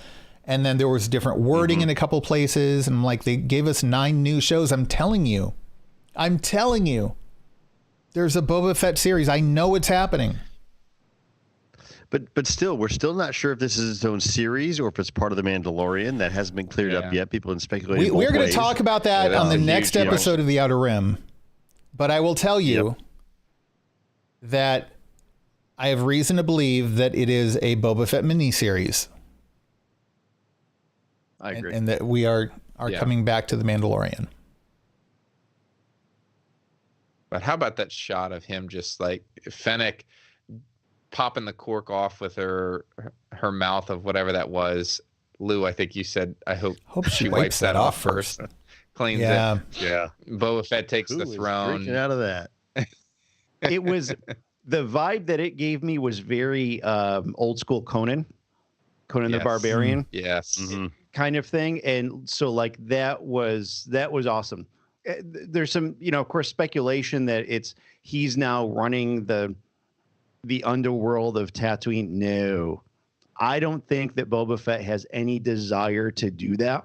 And then there was different wording in a couple places. And I'm like, they gave us 9 new shows. I'm telling you. There's a Boba Fett series. I know it's happening. But still, we're still not sure if this is its own series or if it's part of the Mandalorian. That hasn't been cleared up yet. People have been speculating. We're going to talk about that on the next episode of The Outer Rim. But I will tell you that I have reason to believe that it is a Boba Fett miniseries. I agree. And that we are coming back to the Mandalorian. But how about that shot of him just like Fennec popping the cork off with her mouth of whatever that was? Lou, I think you said, I hope she wipes that off first. Cleans it. Yeah. Boba Fett takes the throne. Drinking out of that. It was the vibe that it gave me was very old school Conan the Barbarian. Yes. Mm-hmm. Kind of thing. And so like that was awesome. There's some, of course, speculation that he's now running the underworld of Tatooine. No, I don't think that Boba Fett has any desire to do that.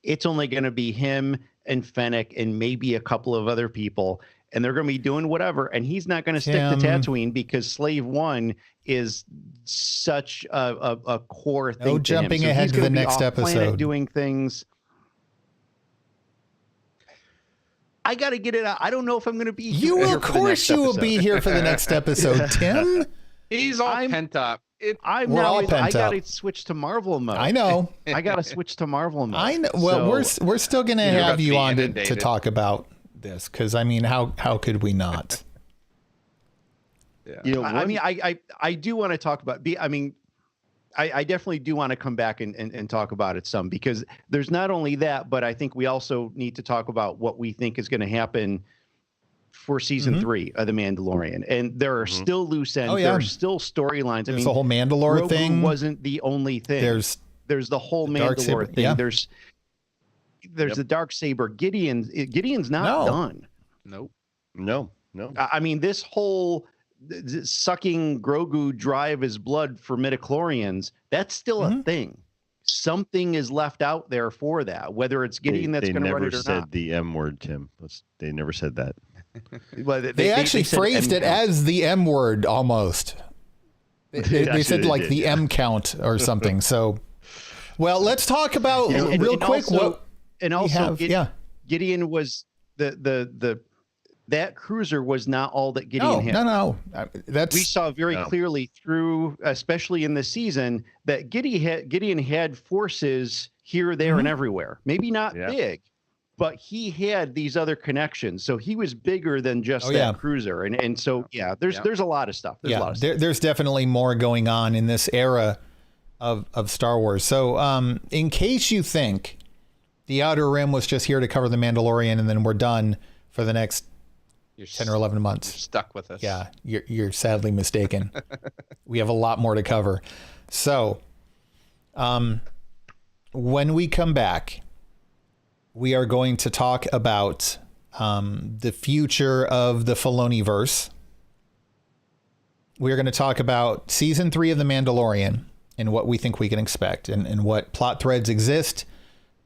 It's only going to be him and Fennec and maybe a couple of other people, and they're going to be doing whatever. And he's not going to stick to Tatooine because Slave One is such a core thing. No jumping ahead to the next episode. Doing things. I got to get it out. I don't know if I'm going to be here. Of course you will be here for the next episode, Tim. He's all pent up. I got to switch to Marvel mode. I know. I got to switch to Marvel mode. I know. Well, we're still going to have you on to talk about this because I mean, how could we not? Yeah. I do want to talk about. I definitely do want to come back and talk about it some, because there's not only that, but I think we also need to talk about what we think is going to happen for season 3 of The Mandalorian. And there are still loose ends. There are still storylines. There's the whole Mandalore thing. Wasn't the only thing. There's the whole Mandalore thing. Yeah. There's the Darksaber. Gideon's not done. Nope. No. I mean, this whole sucking Grogu drive his blood for midichlorians, that's still a thing. Something is left out there for that, whether it's Gideon that's going to run it or not. They never said the M word, Tim. They never said that. Well, they actually phrased it as the M word almost. They said like the M count or something. So, well, let's talk about real quick Gideon was that cruiser was not all that Gideon had. No. We saw very clearly through, especially in the season, that Gideon had forces here, there, and everywhere. Maybe not big, but he had these other connections. So he was bigger than just that cruiser. And so, there's a lot of stuff. There's definitely more going on in this era of Star Wars. So in case you think the Outer Rim was just here to cover the Mandalorian and then we're done for the next 10 or 11 months. You're stuck with us. Yeah, you're sadly mistaken. We have a lot more to cover. So, when we come back, we are going to talk about the future of the Filoniverse. We are going to talk about season 3 of The Mandalorian and what we think we can expect and what plot threads exist,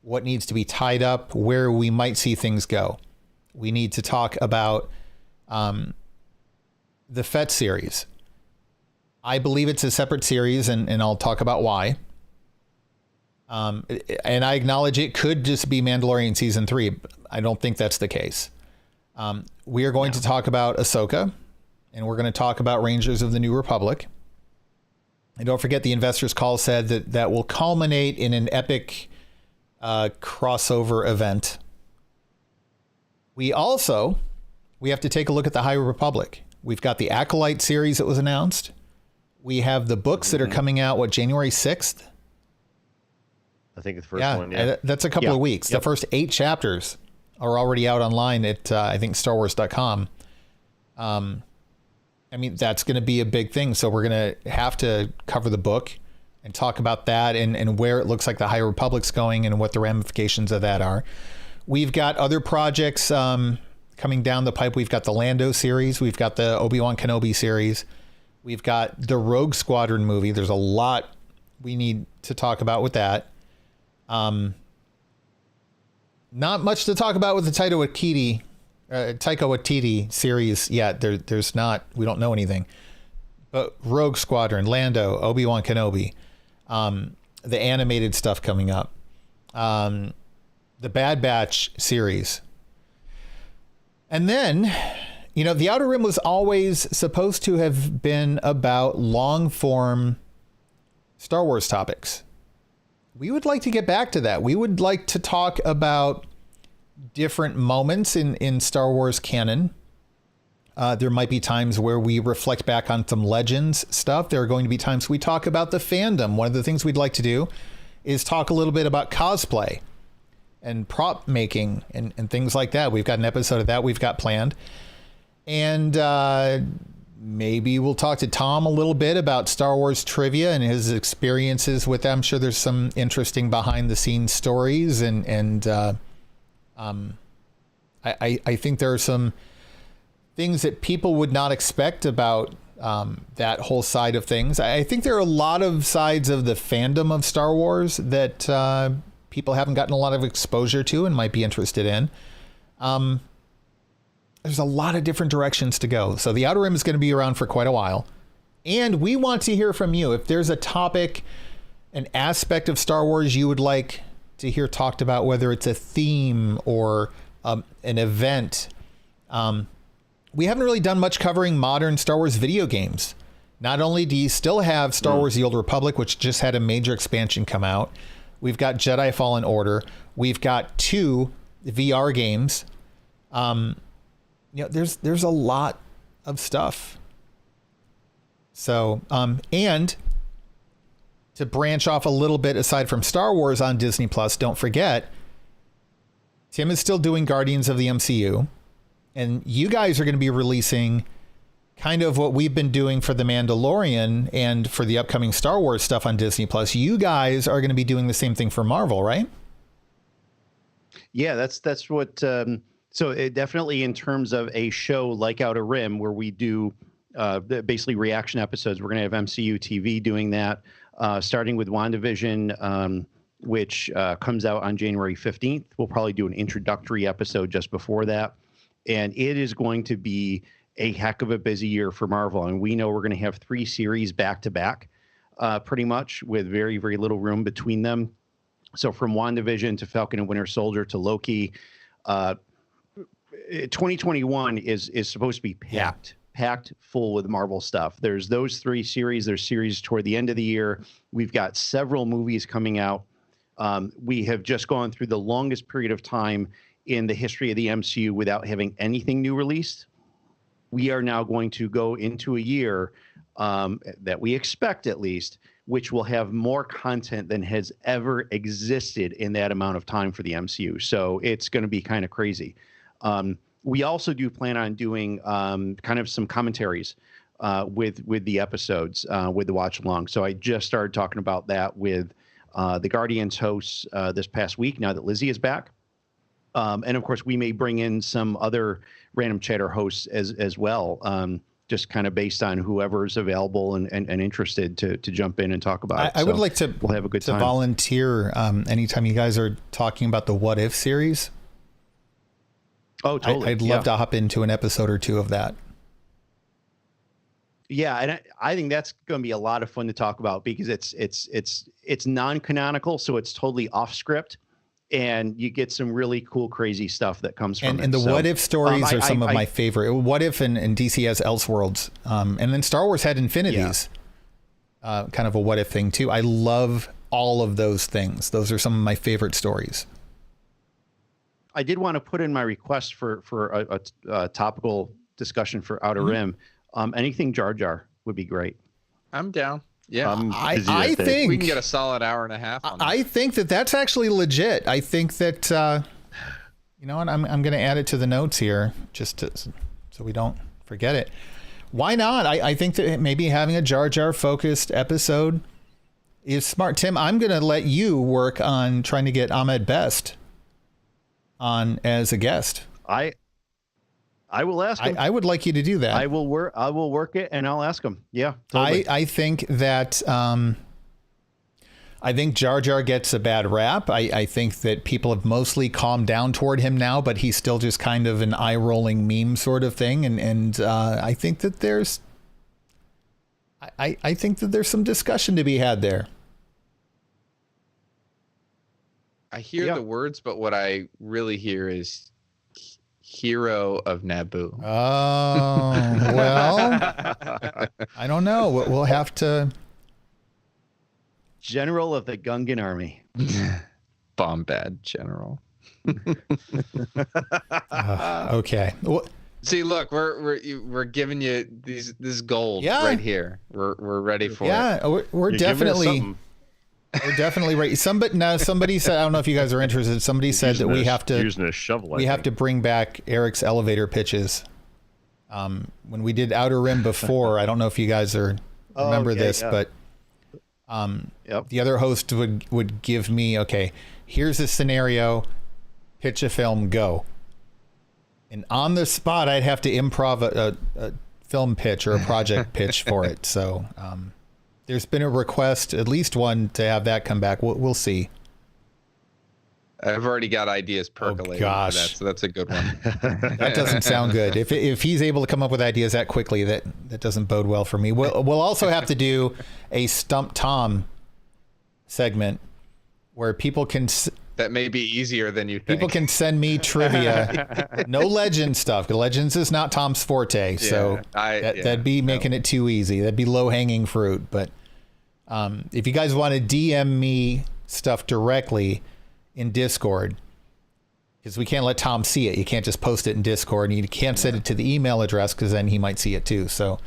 what needs to be tied up, where we might see things go. We need to talk about the Fett series. I believe it's a separate series, and I'll talk about why. And I acknowledge it could just be Mandalorian season 3. But I don't think that's the case. We are going to talk about Ahsoka, and we're going to talk about Rangers of the New Republic. And don't forget, the Investors Call said that will culminate in an epic crossover event. We have to take a look at the High Republic. We've got the Acolyte series that was announced. We have the books that are coming out, January 6th? I think the first one, that's a couple of weeks. The first 8 chapters are already out online at, I think, StarWars.com. I mean, that's going to be a big thing. So we're going to have to cover the book and talk about that and where it looks like the High Republic's going and what the ramifications of that are. We've got other projects coming down the pipe. We've got the Lando series. We've got the Obi-Wan Kenobi series. We've got the Rogue Squadron movie. There's a lot we need to talk about with that. Not much to talk about with the Taika Waititi series yet. There's not. We don't know anything. But Rogue Squadron, Lando, Obi-Wan Kenobi, the animated stuff coming up, the Bad Batch series. And then The Outer Rim was always supposed to have been about long form Star Wars topics. We would like to get back to that. We would like to talk about different moments in Star Wars canon. There might be times where we reflect back on some Legends stuff. There are going to be times we talk about the fandom. One of the things we'd like to do is talk a little bit about cosplay and prop making and things like that. We've got an episode of that we've got planned. And maybe we'll talk to Tom a little bit about Star Wars trivia and his experiences with that. I'm sure there's some interesting behind the scenes stories. And I think there are some things that people would not expect about that whole side of things. I think there are a lot of sides of the fandom of Star Wars that people haven't gotten a lot of exposure to and might be interested in. There's a lot of different directions to go. So the Outer Rim is going to be around for quite a while. And we want to hear from you. If there's a topic, an aspect of Star Wars you would like to hear talked about, whether it's a theme or an event. We haven't really done much covering modern Star Wars video games. Not only do you still have Star Wars The Old Republic, which just had a major expansion come out. We've got Jedi Fallen Order. We've got 2 VR games. There's a lot of stuff. So, and to branch off a little bit aside from Star Wars on Disney Plus, don't forget, Tim is still doing Guardians of the MCU, and you guys are going to be releasing kind of what we've been doing for The Mandalorian and for the upcoming Star Wars stuff on Disney Plus. You guys are going to be doing the same thing for Marvel, right? Yeah, that's what. So it definitely, in terms of a show like Outer Rim, where we do basically reaction episodes, we're going to have MCU TV doing that, starting with WandaVision, which comes out on January 15th. We'll probably do an introductory episode just before that. And it is going to be a heck of a busy year for Marvel. And we know we're going to have 3 series back to back, pretty much, with very, very little room between them. So from WandaVision to Falcon and Winter Soldier to Loki, 2021 is supposed to be packed full with Marvel stuff. There's those 3 series. There's series toward the end of the year. We've got several movies coming out. We have just gone through the longest period of time in the history of the MCU without having anything new released. We are now going to go into a year that we expect, at least, which will have more content than has ever existed in that amount of time for the MCU. So it's going to be kind of crazy. We also do plan on doing kind of some commentaries with the episodes, with the watch along. So I just started talking about that with the Guardians hosts this past week, now that Lizzie is back. And of course, we may bring in some other Random Chatter hosts as well, just kind of based on whoever's available and interested to jump in and talk about it. I would like to, we'll have a good time. Volunteer anytime you guys are talking about the What If series. Oh, totally. I'd love to hop into an episode or 2 of that. Yeah, and I think that's going to be a lot of fun to talk about because it's non-canonical, so it's totally off script, and you get some really cool, crazy stuff that comes from it. And the What If stories are some of my favorite. What If and DC has Elseworlds, and then Star Wars had Infinities, kind of a What If thing too. I love all of those things. Those are some of my favorite stories. I did want to put in my request for a topical discussion for Outer Rim. Anything Jar Jar would be great. I'm down. Yeah, I think we can get a solid hour and a half on that. I think that's actually legit. I think that you know what, I'm going to add it to the notes here just so we don't forget it. Why not? I think that maybe having a Jar Jar focused episode is smart. Tim, I'm going to let you work on trying to get Ahmed Best on as a guest. I will ask him. I would like you to do that. I will work it and I'll ask him. Yeah, totally. I think that I think Jar Jar gets a bad rap. I think that people have mostly calmed down toward him now, but he's still just kind of an eye-rolling meme sort of thing. And I think that there's I think that there's some discussion to be had there. I hear the words, but what I really hear is hero of Naboo. Oh, well, I don't know. We'll have to. General of the Gungan Army. Bombad General. Okay. Well, see, look, we're giving you this gold right here. We're ready for it. Yeah, we're definitely. We're definitely ready. Somebody said, I don't know if you guys are interested. Somebody said that we have to using a shovel. We have to bring back Eric's elevator pitches. When we did Outer Rim before, I don't know if you guys remember this, but the other host would give me, okay, here's a scenario, pitch a film, go. And on the spot, I'd have to improv a film pitch or a project pitch for it. So there's been a request, at least one, to have that come back. We'll see. I've already got ideas percolating for that, so that's a good one. That doesn't sound good. If he's able to come up with ideas that quickly, that doesn't bode well for me. We'll also have to do a Stump Tom segment where people can... That may be easier than you think. People can send me trivia. No legend stuff. Legends is not Tom's forte, so that'd be making it too easy. That'd be low-hanging fruit. But if you guys want to DM me stuff directly in Discord, because we can't let Tom see it. You can't just post it in Discord, and you can't send it to the email address because then he might see it too. So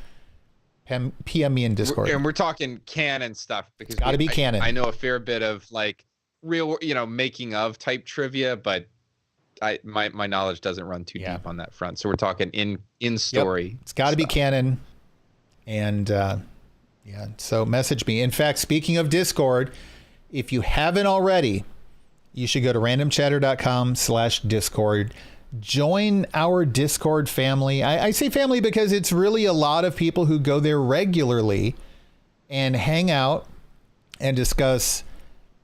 PM me in Discord. And we're talking canon stuff because it's got to be canon. I know a fair bit of like real, making of type trivia, but my knowledge doesn't run too deep on that front. So we're talking in story. Yep. It's got to be canon. And so message me. In fact, speaking of Discord, if you haven't already, you should go to randomchatter.com/Discord. Join our Discord family. I say family because it's really a lot of people who go there regularly and hang out and discuss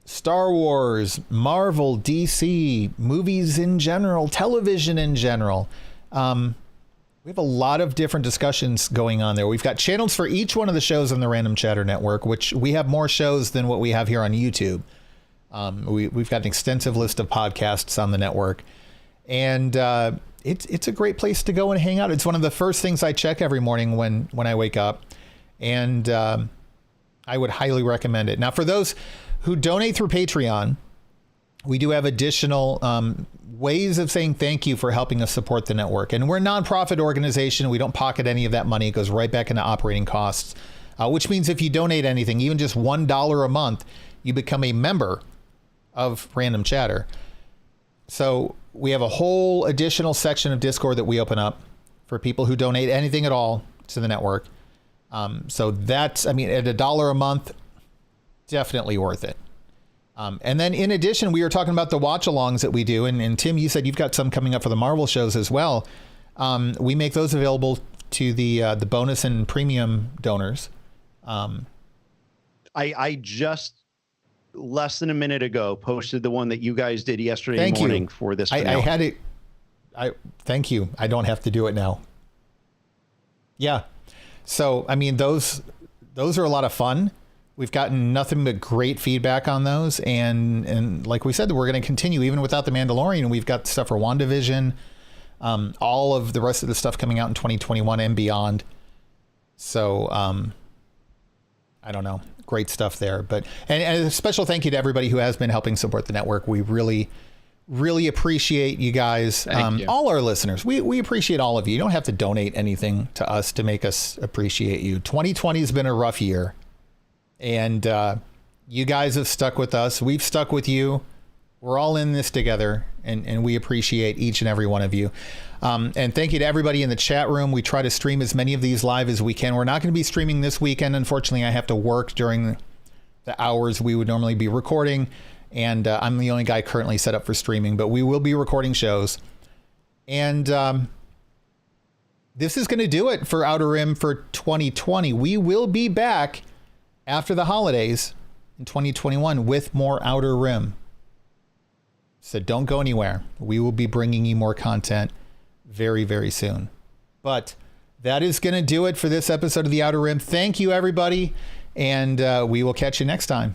Star Wars, Marvel, DC, movies in general, television in general. We have a lot of different discussions going on there. We've got channels for each one of the shows on the Random Chatter Network, which we have more shows than what we have here on YouTube. We've got an extensive list of podcasts on the network, and it's a great place to go and hang out. It's one of the first things I check every morning when I wake up, and I would highly recommend it. Now, for those who donate through Patreon, we do have additional ways of saying thank you for helping us support the network. And we're a nonprofit organization. We don't pocket any of that money. It goes right back into operating costs, which means if you donate anything, even just $1 a month, you become a member of Random Chatter. So we have a whole additional section of Discord that we open up for people who donate anything at all to the network. So that's, at $1 a month, definitely worth it. And then in addition, we were talking about the watch-alongs that we do. And Tim, you said you've got some coming up for the Marvel shows as well. We make those available to the bonus and premium donors. I just less than a minute ago posted the one that you guys did yesterday morning for this. I had it. Thank you. I don't have to do it now. Yeah. So, those are a lot of fun. We've gotten nothing but great feedback on those. And like we said, we're going to continue even without The Mandalorian. We've got stuff for WandaVision, all of the rest of the stuff coming out in 2021 and beyond. So, I don't know. Great stuff there. But and a special thank you to everybody who has been helping support the network. We really, really appreciate you guys. Thank you. All our listeners. We appreciate all of you. You don't have to donate anything to us to make us appreciate you. 2020 has been a rough year. And you guys have stuck with us. We've stuck with you. We're all in this together, and we appreciate each and every one of you. And thank you to everybody in the chat room. We try to stream as many of these live as we can. We're not going to be streaming this weekend. Unfortunately, I have to work during the hours we would normally be recording, and I'm the only guy currently set up for streaming, but we will be recording shows. And this is going to do it for Outer Rim for 2020. We will be back after the holidays in 2021 with more Outer Rim. So don't go anywhere. We will be bringing you more content very, very soon. But that is going to do it for this episode of the Outer Rim. Thank you, everybody. And we will catch you next time.